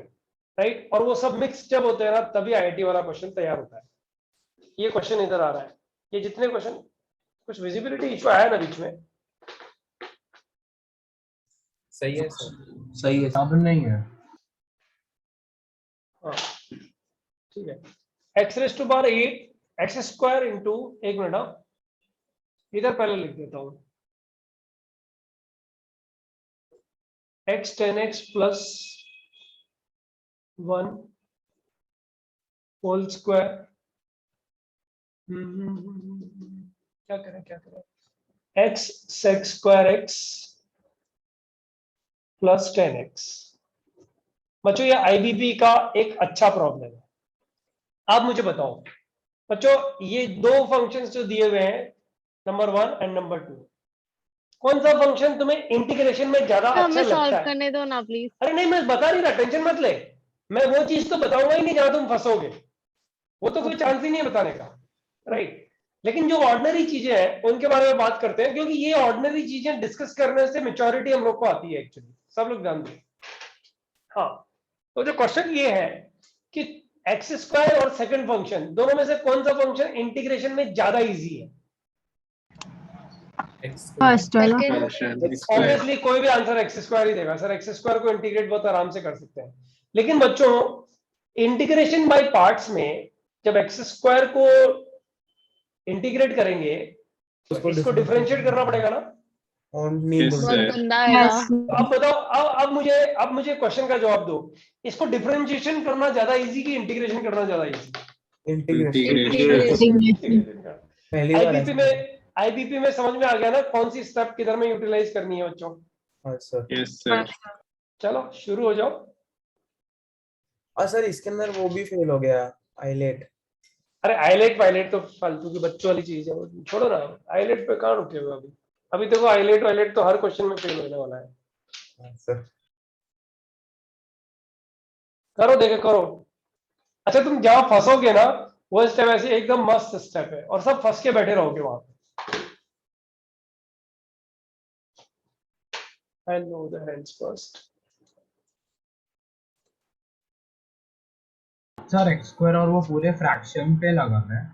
राइट। और वो सब मिक्स जब होते हैं ना तभी आईआईटी वाला क्वेश्चन तैयार होता है। ये क्वेश्चन इधर आ रहा है, ये जितने क्वेश्चन, कुछ विजिबिलिटी इशू आया ना बीच में। सही है सर। सही है अब नहीं है। हाँ ठीक है, x raise to power 8 x square into, एक मिनट, हाँ इधर पहले लिख देता हूं, x 10x plus 1 whole square, क्या करें, x sec square x plus 10x। बच्चों ये आईबीपी का एक अच्छा प्रॉब्लम है। आप मुझे बताओ बच्चों, ये दो फंक्शंस जो दिए हुए हैं, नंबर 1 एंड नंबर 2, कौन सा फंक्शन तुम्हें इंटीग्रेशन में ज्यादा अच्छा हमें लगता सॉल्व है? करने दो ना प्लीज। अरे नहीं मैं बता नहीं रहा, टेंशन मत ले, मैं वो चीज तो बताऊंगा ही नहीं जहां तुम फंसोगे, वो तो कोई ओके। चांस ही नहीं है बताने का, राइट। लेकिन जो ऑर्डिनरी चीजें हैं उनके बारे में बात करते हैं, क्योंकि ये ऑर्डिनरी चीजें डिस्कस करने से मेच्योरिटी हम लोग को आती है एक्चुअली, सब लोग जानते हैं। हाँ, तो जो क्वेश्चन ये है कि एक्स स्क्वायर और सेकंड फंक्शन दोनों में से कौन सा फंक्शन इंटीग्रेशन में ज्यादा इजी है? एक्स फर्स्ट वाला। Function square. ऑब्वियसली कोई भी आंसर एक्स स्क्वायर ही देगा सर, एक्स स्क्वायर को इंटीग्रेट बहुत आराम से कर सकते हैं। लेकिन बच्चों इंटीग्रेशन बाय पार्ट्स में जब एक्स स्क्वायर को इंटीग्रेट करेंगे तो इसको डिफरेंशिएट करना पड़ेगा ना। और नहीं Yes, बोलना। बहुत sir. गंदा आएगा। यस। अब बताओ, अब मुझे क्वेश्चन का जवाब दो, इसको डिफरेंशिएशन करना ज्यादा इजी कि इंटीग्रेशन करना ज्यादा इजी? Integration integration. पहली बार आईबीपी ऐसा। में, आईबीपी में समझ में आ गया ना कौन सी स्टेप किधर में यूटिलाइज करनी है बच्चों? हाँ सर। Yes, sir. चलो शुरू हो जाओ। और सर इसके अंदर वो भी फेल हो गया, आइलेट। अरे आईलेट वाइलेट तो फालतू की बच्चों वाली चीज है, वो छोड़ो ना, आईलेट पे कहाँ रुके हुए अभी। अभी देखो आईलेट वाइलेट तो हर क्वेश्चन में फेल होने वाला है। हाँ सर। करो देखे करो। अच्छा तुम जहां फंसोगे ना वो स्टेप ऐसे एकदम मस्त स्टेप है और सब फंस के बैठे रहोगे वहां पे। I know the hands first. Sir x square और वो पूरे फ्रैक्शन पे लगा है।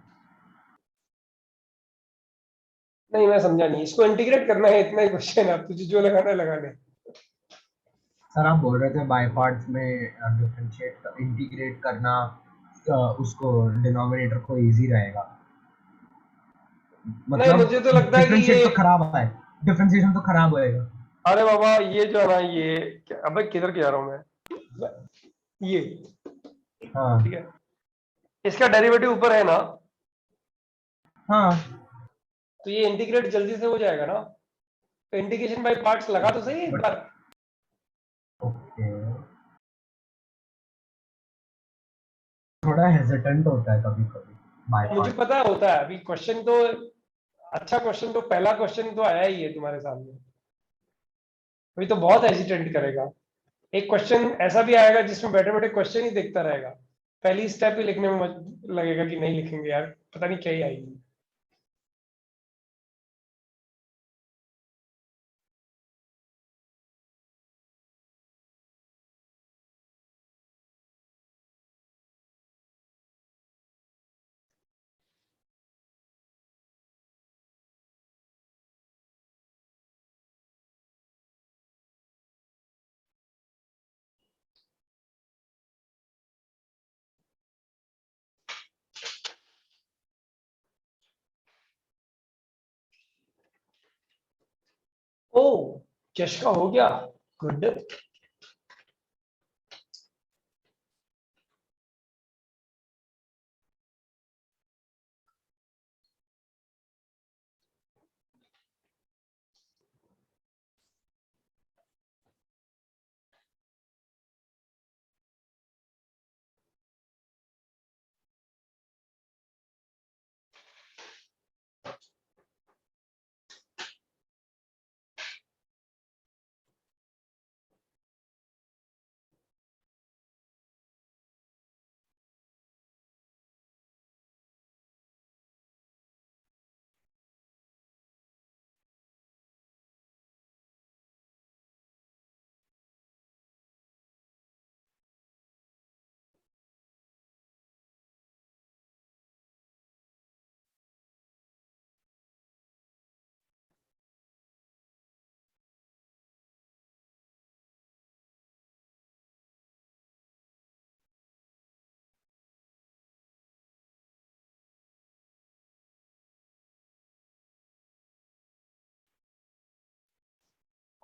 नहीं मैं समझा नहीं, इसको इंटीग्रेट करना है, इतना ही क्वेश्चन है, अब तुझे जो लगाना है लगा ले। सर आप बोल रहे थे बाय पार्ट्स में डिफरेंशिएट इंटीग्रेट करना, उसको डिनोमिनेटर को इजी रहेगा। नहीं मतलब मुझे तो लगता है कि डिफरेंशिएट ये, तो खराब है, डिफरेंशिएशन तो खराब होएगा। अरे बाबा ये जो है ना ये अबे किधर जा रहा हूं मैं, ये ठीक हाँ है, इसका डेरिवेटिव ऊपर है ना, हाँ। तो ये इंटीग्रेट जल्दी से हो जाएगा ना। तो इंटीग्रेशन बाय पार्ट्स लगा तो सही एक बार। ओके। थोड़ा हेजिटेंट होता है कभी कभी बाय मुझे पार्ट। पता होता है, अभी क्वेश्चन तो अच्छा, क्वेश्चन तो पहला क्वेश्चन तो आया ही है तुम्हारे सामने, अभी तो बहुत हेजिटेट करेगा। एक क्वेश्चन ऐसा भी आएगा जिसमें बैठे बैठे क्वेश्चन ही देखता रहेगा, पहली स्टेप ही लिखने में लगेगा कि नहीं लिखेंगे यार, पता नहीं क्या ही आएगी। ओ चश्का हो गया, गुड।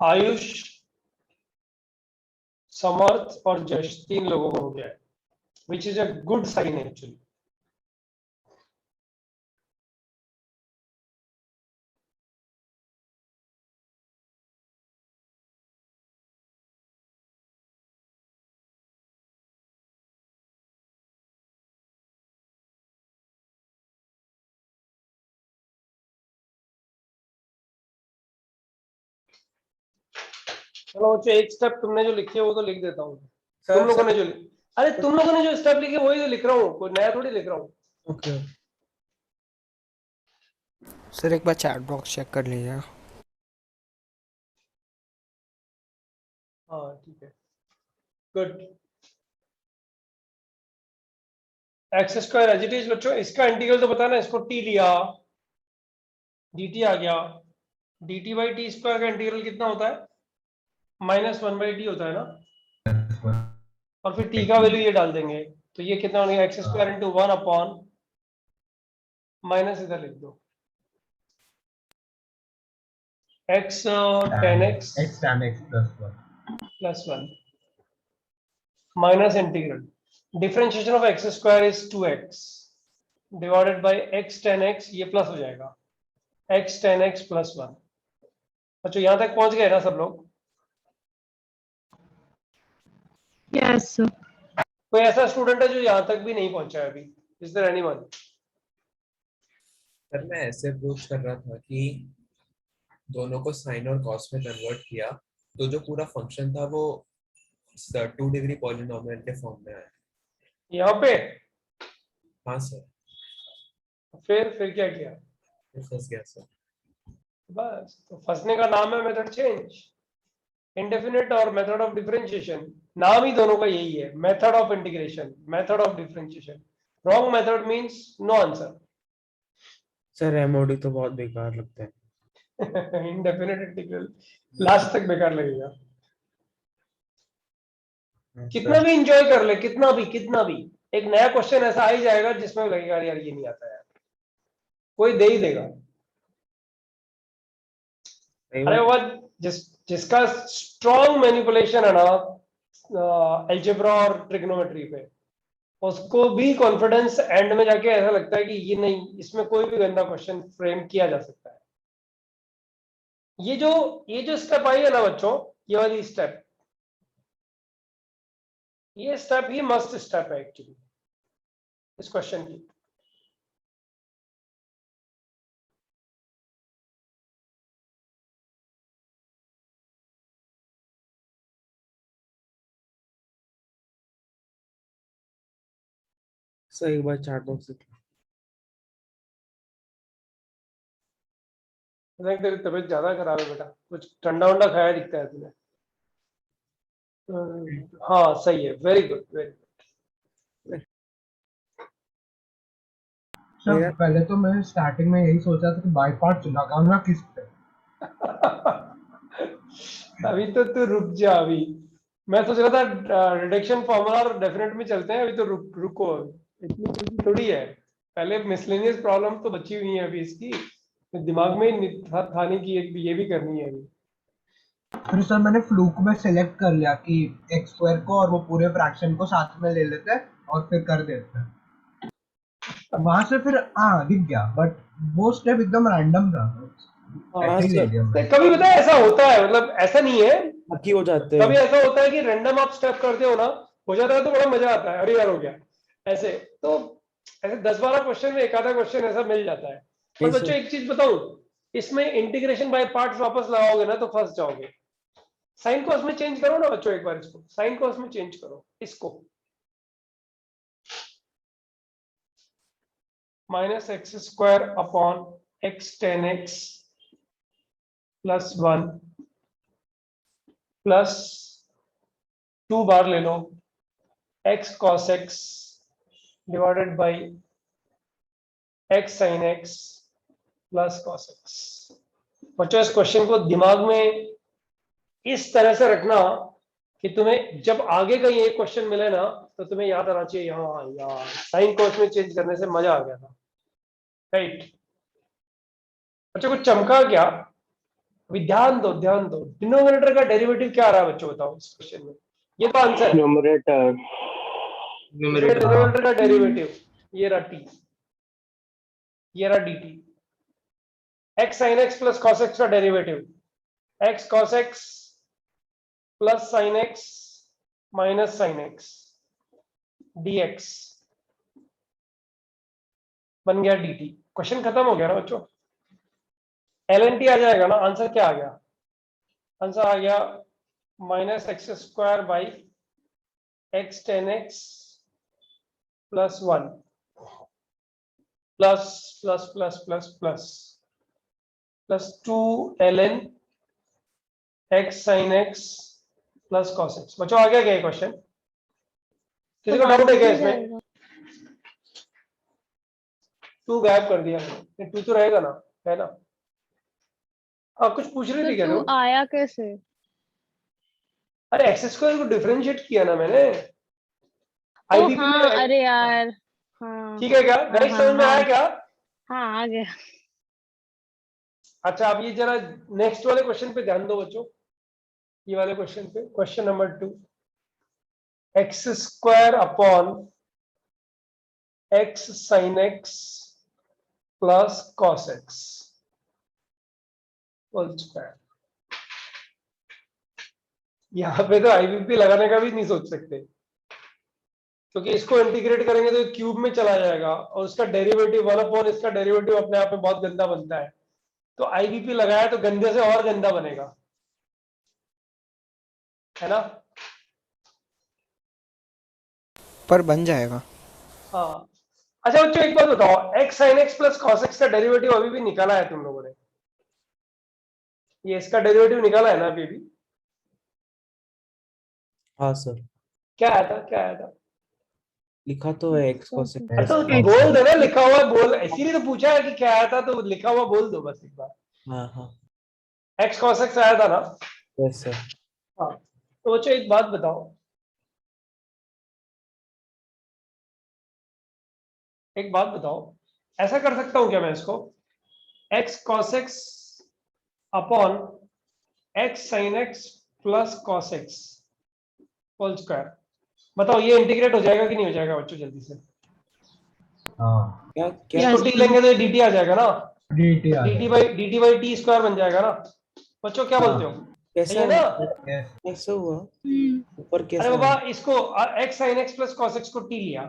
आयुष, समर्थ और जश 3 लोगों को हो गया है, which is a good sign actually. चलो बच्चों, एक स्टेप तुमने जो लिखी है वो तो लिख देता हूँ। तुम लोगों ने जो अरे तुम लोगों ने जो स्टेप लिखे वही तो लिख रहा हूँ, कोई नया थोड़ी लिख रहा हूँ। ओके सर एक बार चैट बॉक्स चेक कर लीजिएगा। हाँ ठीक है, good. X square as it is बच्चों, इसका इंटीग्रल तो पता है ना, इसको टी लिया, dt आ गया, dt बाई टी स्क्वायर का इंटीग्रल कितना होता है, -1/t होता है ना, और फिर t का वैल्यू ये डाल देंगे, तो ये कितना हो गया, x square into 1 upon minus, इधर लिख दो x tan x x tan x plus 1 minus integral differentiation of x square is 2x divided by x tan x, ये प्लस हो जाएगा x tan x plus 1। अच्छा यहां तक पहुंच गए ना सब लोग? Yes, sir. कोई ऐसा स्टूडेंट है जो यहां तक भी नहीं पहुंचा है अभी? Is there anyone? सर मैं ऐसे अप्रोच कर रहा था कि दोनों को साइन और कॉस में कन्वर्ट किया तो जो पूरा फंक्शन था वो 2 डिग्री पॉलिनोमियल के फॉर्म में आया। यहाँ पे? हाँ सर। फिर क्या किया? फिर फंस गया सर। बस, तो फंसने का नाम है मेथड चेंज, इंडेफिनिट और मेथड ऑफ डिफरेंशिएशन, नाम ही दोनों का यही है, method of integration, method of differentiation. Wrong method means no answer. Sir MOD तो बहुत बेकार लगता है। इंडेफिनिट इंटीग्रल लास्ट तक बेकार लगेगा, कितना सर भी इंजॉय कर ले, कितना भी एक नया क्वेश्चन ऐसा आ ही जाएगा जिसमें लगेगा यार ये नहीं आता यार, कोई दे ही देगा। अरे वो जिसका स्ट्रॉन्ग मैनिपुलेशन है ना अलजेब्रा और ट्रिग्नोमेट्री पे, उसको भी कॉन्फिडेंस एंड में जाके ऐसा लगता है कि ये नहीं, इसमें कोई भी गंदा क्वेश्चन फ्रेम किया जा सकता है। ये जो स्टेप आई है ना बच्चों, ये वाली स्टेप, ये स्टेप ही मस्ट स्टेप है एक्चुअली इस क्वेश्चन की। सर एक बार चैट बॉक्स से तेरी तबीयत ज्यादा खराब है बेटा, कुछ ठंडा वंडा खाया दिखता है तुमने। हाँ सही है, very good very good. Sir पहले तो मैं स्टार्टिंग में यही सोचा था कि बाई पार्ट्स लगाना किस पे। अभी तो तू रुक जा, अभी मैं सोच रहा था रिडक्शन फॉर्मूला और डेफिनेट में चलते हैं, अभी तो रुको अभी, इतनी जल्दी थोड़ी है, पहले मिसलेनियस प्रॉब्लम तो बची हुई है अभी इसकी, दिमाग में था नहीं कि ये भी करनी है अभी। फिर सर मैंने फ्लूक में सिलेक्ट कर लिया कि एक्स स्क्वायर को और वो पूरे फ्रैक्शन को साथ में ले लेते हैं और फिर कर देते हैं, वहां से फिर दिख गया, बट वो स्टेप एकदम रैंडम था, ऐसे ही ले लिया मैंने। कभी पता है ऐसा होता है, मतलब ऐसा नहीं है, बाकी हो जाते हैं। कभी ऐसा होता है कि रैंडम आप स्टेप करते हो ना, हो जाता है तो बड़ा मजा आता है, अरे यार हो गया ऐसे। तो ऐसे 10-12 क्वेश्चन में एक आधा क्वेश्चन ऐसा मिल जाता है। और Yes, बच्चों sir. एक चीज बताऊं, इसमें इंटीग्रेशन बाय पार्ट्स वापस लगाओगे ना तो फंस जाओगे। साइन कॉस में चेंज करो ना बच्चों, एक बार इसको साइन कॉस में चेंज करो, इसको -x² upon x tan x plus 1 plus 2 बार ले लो x cos x divided by x sin x plus cos x। बच्चों इस क्वेश्चन को दिमाग में इस तरह से रखना कि तुम्हें जब आगे का ये क्वेश्चन मिले ना तो तुम्हें याद आना चाहिए, हाँ यार साइन कॉस में चेंज करने से मजा आ गया था, राइट? बच्चों कुछ चमका क्या? अभी ध्यान दो ध्यान दो, डिनोमिनेटर का डेरिवेटिव क्या आ रहा है बच्चों, बताओ इस क्वेश्चन में, ये तो आंसर है। न्यूमरेटर डिनोमिनेटर का डेरिवेटिव ये रहा t, ये रहा dt, x sin x plus cos x का derivative x cos x plus sin x minus sin x dx बन गया dt। क्वेश्चन खत्म हो गया ना बच्चों, ln t आ जाएगा ना, आंसर क्या आ गया, आंसर आ गया minus x square by x ten x plus one plus plus plus plus plus plus two l n x sine x plus cos x. बच्चों आ गया क्या ये क्वेश्चन, किसी को डाउट है क्या इसमें? टू गायब कर दिया, टू तो रहेगा ना, है ना? हाँ कुछ पूछ रही थी क्या तुम? आया कैसे? अरे एक्स स्क्वायर को डिफरेंशिएट किया ना मैंने ओ आईबीपी हाँ, में। अरे यार, हाँ ठीक है क्या गाइस, समझ में आया क्या? हाँ, आ गया। अच्छा अब ये जरा नेक्स्ट वाले क्वेश्चन पे ध्यान दो बच्चों, ये वाले क्वेश्चन पे, question number 2, x square upon x sine x plus cos x whole square. यहाँ पे तो आईबीपी लगाने का भी नहीं सोच सकते, क्योंकि इसको इंटीग्रेट करेंगे तो क्यूब में चला जाएगा और उसका डेरिवेटिव वन अपॉन इसका डेरिवेटिव अपने आप में बहुत गंदा बनता है, तो आईबीपी लगाया तो गंदे से और गंदा बनेगा, है ना? पर बन जाएगा। हाँ अच्छा बच्चों एक बात बताओ, x sine x plus cos x का डेरिवेटिव अभी भी निकाला है तुम लोगों ने? ये इसका डेरिवेटिव निकाला है ना अभी भी? हाँ सर, क्या आया था, क्या आया था? लिखा तो है x cos x अच्छा plus तो बोल दो ना, लिखा हुआ बोल, इसीलिए तो पूछा है कि क्या आया था, तो लिखा हुआ बोल दो बस एक बार। हाँ हाँ एक्स कॉस एक्स आया था ना? Yes sir. हाँ तो बच्चों एक बात बताओ, एक बात बताओ, ऐसा कर सकता हूं क्या मैं इसको, x cos x upon x sine x plus cos x whole square, बताओ ये इंटीग्रेट हो जाएगा कि नहीं हो जाएगा बच्चों जल्दी से? हाँ क्या क्या इसको टी लेंगे तो dt आ जाएगा ना, dt आ dt बाई टी स्क्वायर बन जाएगा ना बच्चों, क्या बोलते हो? कैसा सही है ना? जाएगा। कैसा हुआ हम्म, ऊपर अरे कैसा बाबा है? इसको x sine x plus cos x को टी लिया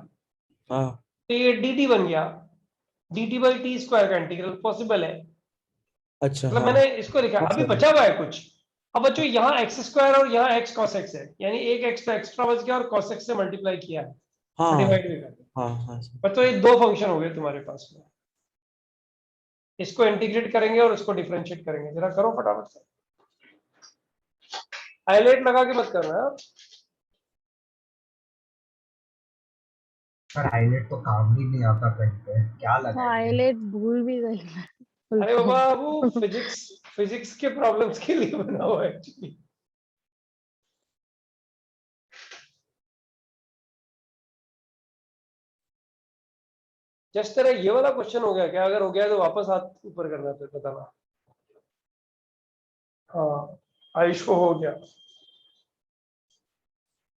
हाँ तो ये dt बन गया, dt बाई टी स्क्वायर का इंटीग्रल पॉसिबल है, अच्छा मतलब हाँ मैंने इसको लिखा, हाँ अभी सर। बचा हुआ है कुछ। अब बच्चों यहाँ एक्स स्क्वायर और यहाँ एक्स कॉस एक्स है, यानी एक एक्स तो एक्स्ट्रा बच गया और कॉस एक्स से मल्टीप्लाई किया है, हाँ डिवाइड भी कर दिया। हाँ हाँ सर। बच्चों ये दो फंक्शन हो गए तुम्हारे पास में, इसको इंटीग्रेट करेंगे और उसको डिफरेंशिएट करेंगे, जरा करो फटाफट से, हाईलाइट लगा के मत करना है। पर हाईलाइट तो काम भी नहीं आता कहीं पे, क्या लगाएंगे? हाईलाइट भूल भी गई मैं। अरे बाबा वो फिजिक्स फिजिक्स के प्रॉब्लम्स के लिए बना हुआ है एक्चुअली। जस्ट तेरा ये वाला क्वेश्चन हो गया क्या? अगर हो गया तो वापस हाथ ऊपर करना, फिर बताना। हाँ आयुष को हो गया,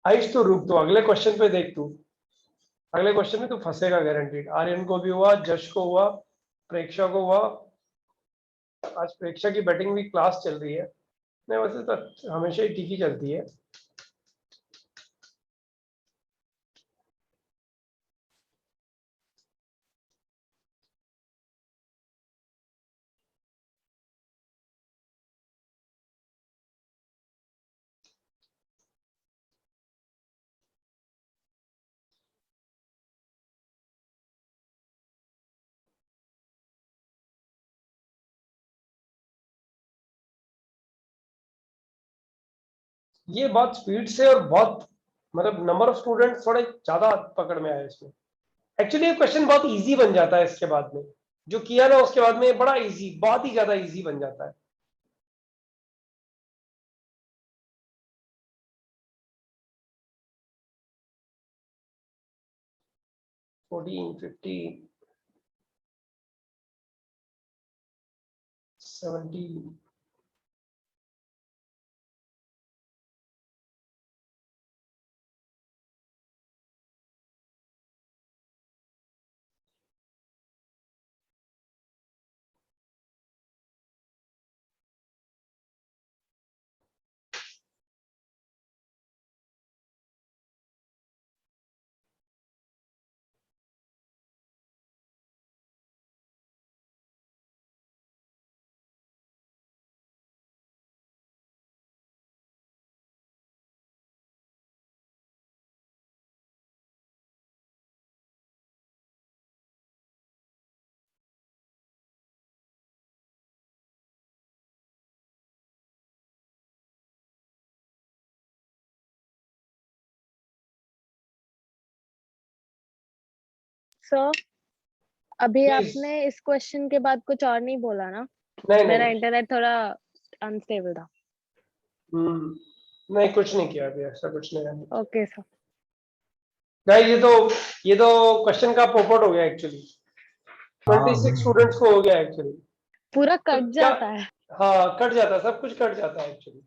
आयुष तो रुक, तो अगले क्वेश्चन पे देख तू, अगले क्वेश्चन में तो फंसेगा गारंटीड। आर्यन को भी हुआ, जश को हुआ, प्रेक्षा को हुआ, आज प्रेक्षा की बैटिंग भी क्लास चल रही है, नहीं वैसे तो हमेशा ही ठीक ही चलती है। ये बहुत स्पीड से और बहुत, मतलब नंबर ऑफ स्टूडेंट्स थोड़े ज्यादा पकड़ में आए इसमें। एक्चुअली ये क्वेश्चन बहुत इजी बन जाता है इसके बाद में, जो किया ना उसके बाद में ये बड़ा इजी, बहुत ही ज्यादा इजी बन जाता है। 14, 15, 17, सर अभी Please. आपने इस क्वेश्चन के बाद कुछ और नहीं बोला ना? नहीं मेरा नहीं इंटरनेट थोड़ा अनस्टेबल था। नहीं, कुछ नहीं किया अभी, ऐसा कुछ नहीं है। Okay sir. गाइस ये तो क्वेश्चन का पोपट हो गया एक्चुअली। 26 स्टूडेंट्स को हो गया एक्चुअली। पूरा तो कट क्या, जाता है। हाँ कट जाता है, सब कुछ कट जाता है एक्चुअली।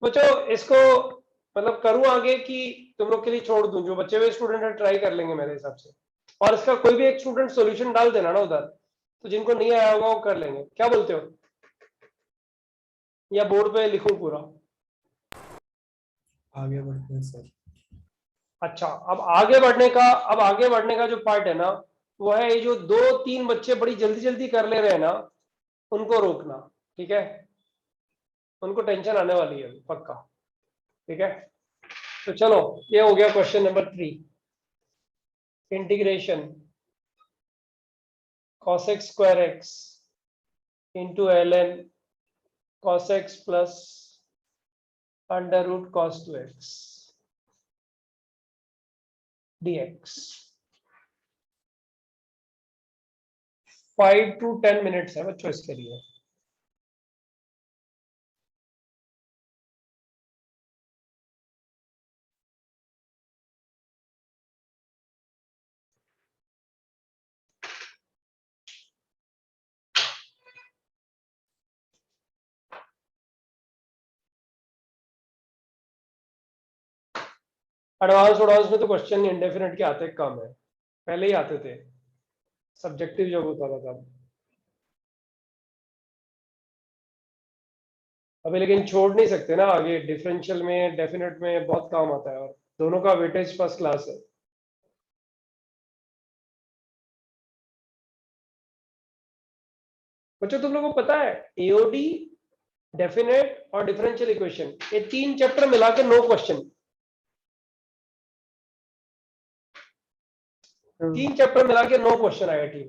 बच्चों इसको मतलब करूँ आगे कि तुम लोग के लिए छोड़ दूं? जो बच्चे हुए स्टूडेंट है ट्राई कर लेंगे मेरे हिसाब से, और इसका कोई भी एक स्टूडेंट सॉल्यूशन डाल देना ना उधर, तो जिनको नहीं आया होगा वो कर लेंगे। क्या बोलते हो? या बोर्ड पे लिखूं पूरा? आगे बढ़ते हैं सर। अच्छा, अब आगे बढ़ने का जो पार्ट है ना, वो है ये जो 2-3 बच्चे बड़ी जल्दी जल्दी कर ले रहे हैं ना, उनको रोकना। ठीक है, उनको टेंशन आने वाली है पक्का। ठीक है, तो चलो ये हो गया question number 3। Integration cos x square x into ln cos x plus under root cos 2x dx। 5 to 10 minutes है बच्चों इसके लिए। एडवांस में तो क्वेश्चन इंडेफिनेट के आते कम है, पहले ही आते थे, सब्जेक्टिव जब होता था तब। अभी लेकिन छोड़ नहीं सकते ना, आगे डिफरेंशियल में डेफिनेट में बहुत काम आता है, और दोनों का वेटेज फर्स्ट क्लास है। बच्चों तुम लोगों को पता है एओडी, डेफिनेट और डिफरेंशियल इक्वेशन, ये 3 चैप्टर मिला के 9 क्वेश्चन, 3 चैप्टर मिला के 9 क्वेश्चन आया टीम।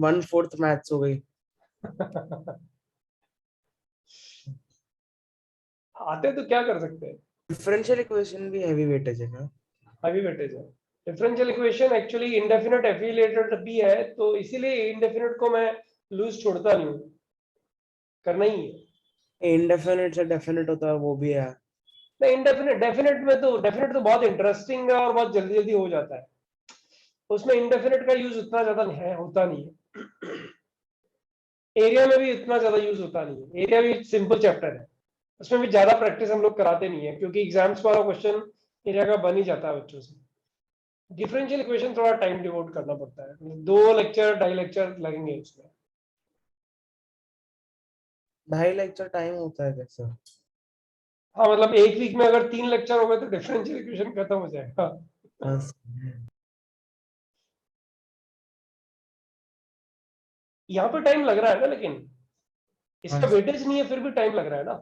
1/4 मैथ्स हो गई। आते तो क्या कर सकते हैं, डिफरेंशियल इक्वेशन भी हैवी वेटेज है क्या? अभी वेटेज है। Differential equation actually indefinite affiliated भी है, तो इसीलिए इंडेफिनेट को मैं लूज छोड़ता नहीं हूँ, करना ही है। इंडेफिनिट से डेफिनेट होता है वो भी है। नहीं, इंडेफिनेट डेफिनेट तो बहुत इंटरेस्टिंग है और बहुत जल्दी जल्दी हो जाता है। उसमें इंडेफिनेट का यूज उतना ज्यादा है, होता नहीं है। एरिया में भी इतना ज्यादा यूज होता नहीं है, एरिया भी सिंपल चैप्टर है, उसमें भी ज्यादा प्रैक्टिस हम लोग कराते नहीं है, क्योंकि एग्जाम्स वाला क्वेश्चन एरिया का बन ही जाता है बच्चों से। डिफरेंशियल इक्वेशन थोड़ा टाइम डिवोट करना पड़ता है, 2 लेक्चर 2.5 लेक्चर लगेंगे उसमें। 2.5 लेक्चर टाइम होता है कैसा? हाँ मतलब एक वीक में अगर 3 लेक्चर हो गए तो डिफरेंशियल इक्वेशन खत्म हो जाएगा। बस। यहाँ पे टाइम लग रहा है ना, लेकिन इसका वेटेज नहीं है फिर भी टाइम लग रहा है ना,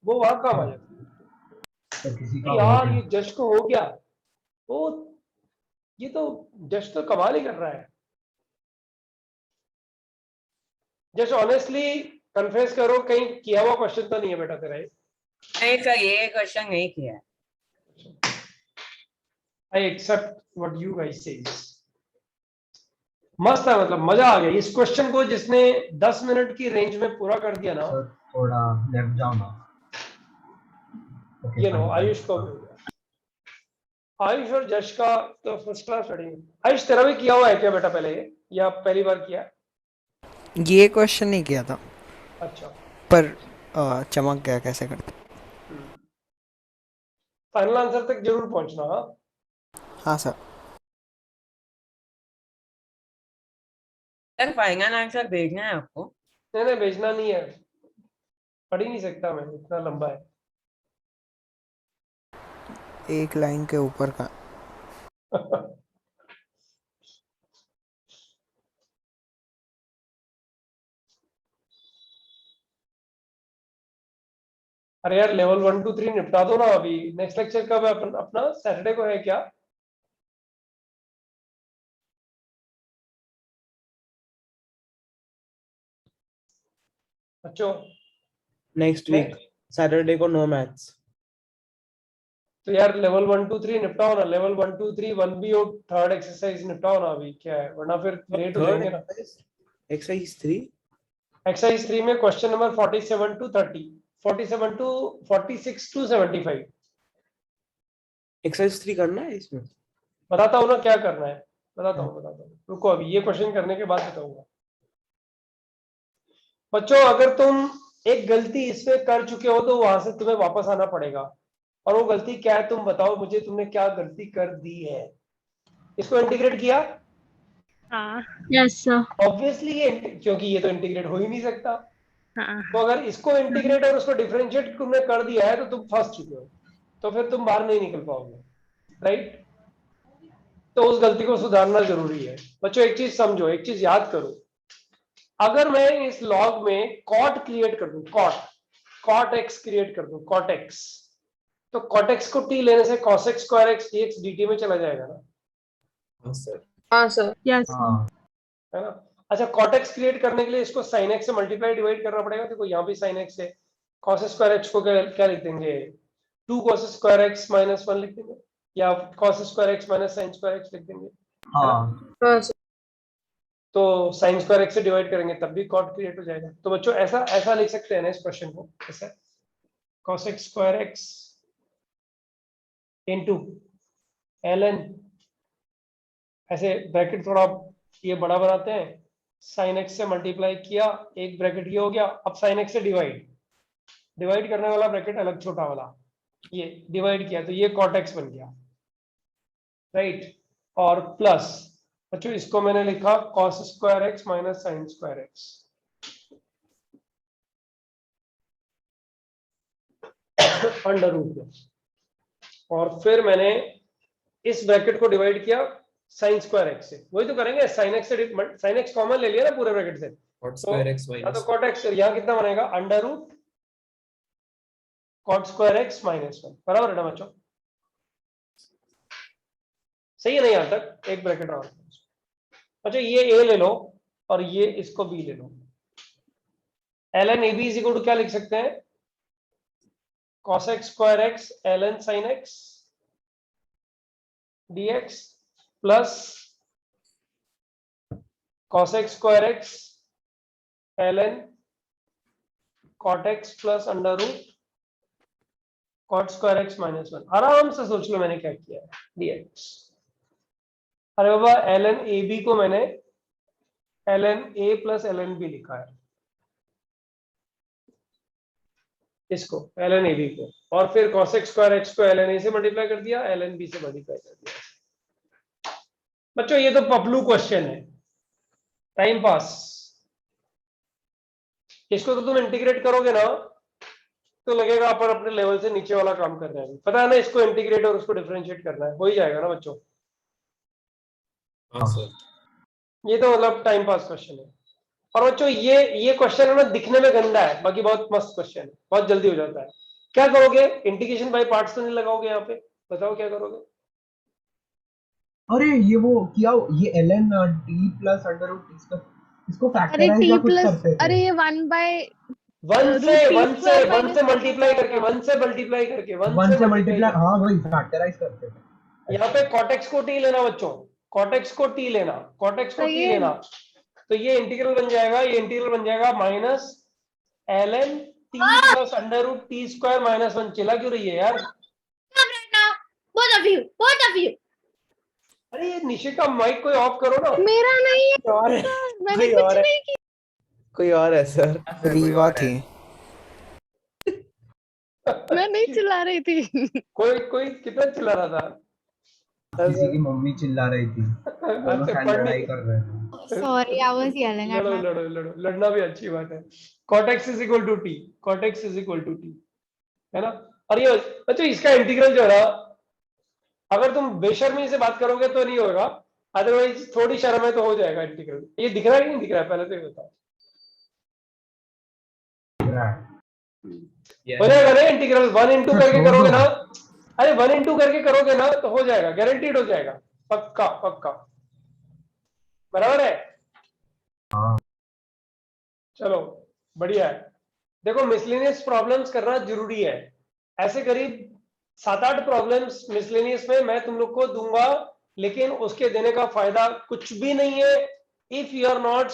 वो वहां काम आ जाता तो किसी है का कि हो यार गया। ये जश को हो गया, वो ये तो जश तो कमाल ही कर रहा है। जस्ट ऑनेस्टली कन्फेस करो, कहीं किया हुआ क्वेश्चन तो नहीं है बेटा तेरा ये? नहीं सर, ये क्वेश्चन नहीं किया है। I accept what you guys says. मस्त है, मतलब मजा आ गया इस क्वेश्चन को, जिसने 10 मिनट की रेंज में पूरा कर दिया ना। सर थोड़ा लेफ्ट जाओ ना। ओके ये नो फाइन आयुष को भी हो गया। आयुष और जश का तो फर्स्ट क्लास स्टडी। आयुष तेरा भी किया हुआ है क्या बेटा पहले ये, या पहली बार किया? ये क्वेश्चन नहीं किया था, अच्छा, पर चमक गया कैसे करते। फाइनल आंसर तक जरूर पहुंचना। हाँ हाँ सर। सर फाइनल आंसर भेजना है आपको? नहीं नहीं, भेजना नहीं है, पढ़ ही नहीं सकता मैं, इतना लंबा है। एक लाइन के ऊपर का। अरे यार लेवल 1 2 3 निपटा दो ना अभी। नेक्स्ट लेक्चर कब है अपना सैटरडे को है क्या? बच्चों नेक्स्ट वीक सैटरडे को नो मैथ्स। तो यार लेवल 1 2 3 निपटाओ ना, लेवल 1 2 3 1 भी और थर्ड एक्सरसाइज निपटाओ ना अभी, क्या है, वरना फिर लेट हो जाएंगे ना। एक्सरसाइज 3 एक्सरसाइज 3 में question number 47 to 30, 47 to 46 to 75। Exercise 3 करना है इसमें? बताता हूँ ना क्या करना है, बताता हूँ, रुको अभी ये क्वेश्चन करने के बाद बताऊंगा। बच्चों अगर तुम एक गलती इसमें कर चुके हो तो वहां से तुम्हें वापस आना पड़ेगा, और वो गलती क्या है तुम बताओ मुझे, तुमने क्या गलती कर दी है। इसको इंटीग्रेट किया? हाँ यस सर। ऑब्वियसली ये क्योंकि ये तो इंटीग्रेट हो ही नहीं सकता। हाँ तो अगर इसको इंटीग्रेट और उसको डिफरेंशिएट तुमने कर दिया है तो तुम फंस चुके हो, तो फिर तुम बाहर नहीं निकल पाओगे, राइट। तो उस गलती को सुधारना जरूरी है। बच्चों एक चीज समझो, एक चीज याद करो, अगर मैं इस लॉग में कॉट क्रिएट कर दूं, कॉट एक्स क्रिएट कर दूं, कॉट एक्स, तो कॉट एक्स को टी लेने से cos x square x dx dt में चला जाएगा ना। हाँ सर। हाँ सर। यस हाँ है ना। अच्छा कॉट एक्स क्रिएट करने के लिए इसको साइन एक्स से मल्टीप्लाई डिवाइड करना पड़ेगा। देखो यहाँ भी साइन एक्स है, कॉस स्क्वायर एक्स को क्या लिख देंगे, 2 cos स्क्वायर एक्स माइनस 1 लिख देंगे, या cos square x minus sine square x लिख देंगे। हाँ तो साइन स्क्वायर एक्स से डिवाइड करेंगे तब भी कॉट क्रिएट हो जाएगा। तो बच्चों ऐसा ऐसा लिख सकते हैं ना इस क्वेश्चन को, ऐसा cos x स्क्वायर एक्स इंटू ln, ऐसे ब्रैकेट थोड़ा ये बड़ा बनाते हैं, साइन एक्स से मल्टीप्लाई किया, एक ब्रैकेट ये हो गया, अब साइन एक्स से डिवाइड करने वाला ब्रैकेट अलग छोटा वाला, ये डिवाइड किया तो ये cot x बन गया, राइट। और प्लस बच्चों इसको मैंने लिखा cos square x minus sine square x, under root में, और फिर मैंने इस ब्रैकेट को डिवाइड किया साइन स्क्वायर एक्स से, वही तो करेंगे, साइन एक्स से साइन एक्स कॉमन ले लिया ना पूरे ब्रैकेट से, कॉट स्क्वायर एक्स या माइनस तो cot x, यहाँ कितना बनेगा under root cot square x minus 1, बराबर है ना बच्चों, सही है नहीं यहाँ तक, एक ब्रैकेट और। अच्छा ये a ले लो और ये इसको b ले लो, ln ab is equal to क्या लिख सकते हैं, cos x स्क्वायर x ln sin x dx plus cos x स्क्वायर x ln cot x plus under root cot square x minus 1। आराम से सोच लो मैंने क्या किया है, dx। अरे बाबा ln ab को मैंने ln a plus ln b लिखा है, इसको ln ab को, और फिर cos x स्क्वायर एक्स को ln a से मल्टीप्लाई कर दिया, ln b से मल्टीप्लाई कर दिया। बच्चों ये तो पपलू क्वेश्चन है, टाइम पास। इसको तो तुम इंटीग्रेट करोगे ना तो लगेगा अपन अपने लेवल से नीचे वाला काम कर रहे हैं, पता है ना, इसको इंटीग्रेट और उसको डिफरेंशिएट करना है, हो ही जाएगा ना बच्चों। हाँ सर। ये तो मतलब टाइम पास क्वेश्चन है। और बच्चों ये क्वेश्चन है ना, दिखने में गंदा है, बाकी बहुत मस्त क्वेश्चन है, बहुत जल्दी हो जाता है। क्या करोगे, इंटीग्रेशन बाय पार्ट्स तो नहीं लगाओगे यहाँ पे, बताओ क्या करोगे। अरे ये वो किया, ये ln t plus under root इसको अरे फैक्टराइज या t कुछ प्लस, करते थे। अरे ये 1/, वन से √t² मल्टीप्लाई करके, वन से मल्टीप्लाई करके, वन से मल्टीप्लाई, हाँ वही फैक्टराइज करते थे। यहाँ पे cot x को t लेना बच्चों, cot x को t लेना, cot x को तो t ये लेना, तो ये इंटीग्रल बन जाएगा, ये इंटीग्रल बन जाएगा minus ln t plus under root t square minus 1। चिल्ला क्यों रही है यार, both of you अरे ये निशिका माइक कोई ऑफ करो ना। मेरा नहीं है और है, सर, मैंने कोई कुछ और है। नहीं किया। कोई और है सर, रीवा थी। मैं नहीं चिल्ला रही थी। कोई कितना चिल्ला रहा था, किसी की मम्मी चिल्ला रही थी, दोनों अच्छा फैन लड़ाई कर रहे थे। sorry I was yelling at लड़ो my लड़ो लड़ो, लड़ना भी अच्छी बात है। cot x is equal to t, cot x is equal to t, है ना। और ये अच्छा इसका इंटीग्रल जो है, अगर तुम बेशर्मी से बात करोगे तो नहीं होगा, अदरवाइज थोड़ी शर्म है तो हो जाएगा इंटीग्रल। ये दिख रहा है कि नहीं दिख रहा है, पहले तो ये बताओ। हो जाएगा ना इंटीग्रल, 1 इंटू करके करोगे ना, अरे 1 इंटू करके करोगे ना तो हो जाएगा, गारंटीड हो जाएगा, पक्का पक्का, बराबर है। हाँ चलो बढ़िया है। देखो मिसलिनियस प्रॉब्लम्स करना जरूरी है, ऐसे करीब 7-8 प्रॉब्लम्स मिसलेनियस में मैं तुम लोग को दूंगा, लेकिन उसके देने का फायदा कुछ भी नहीं है इफ यू आर नॉट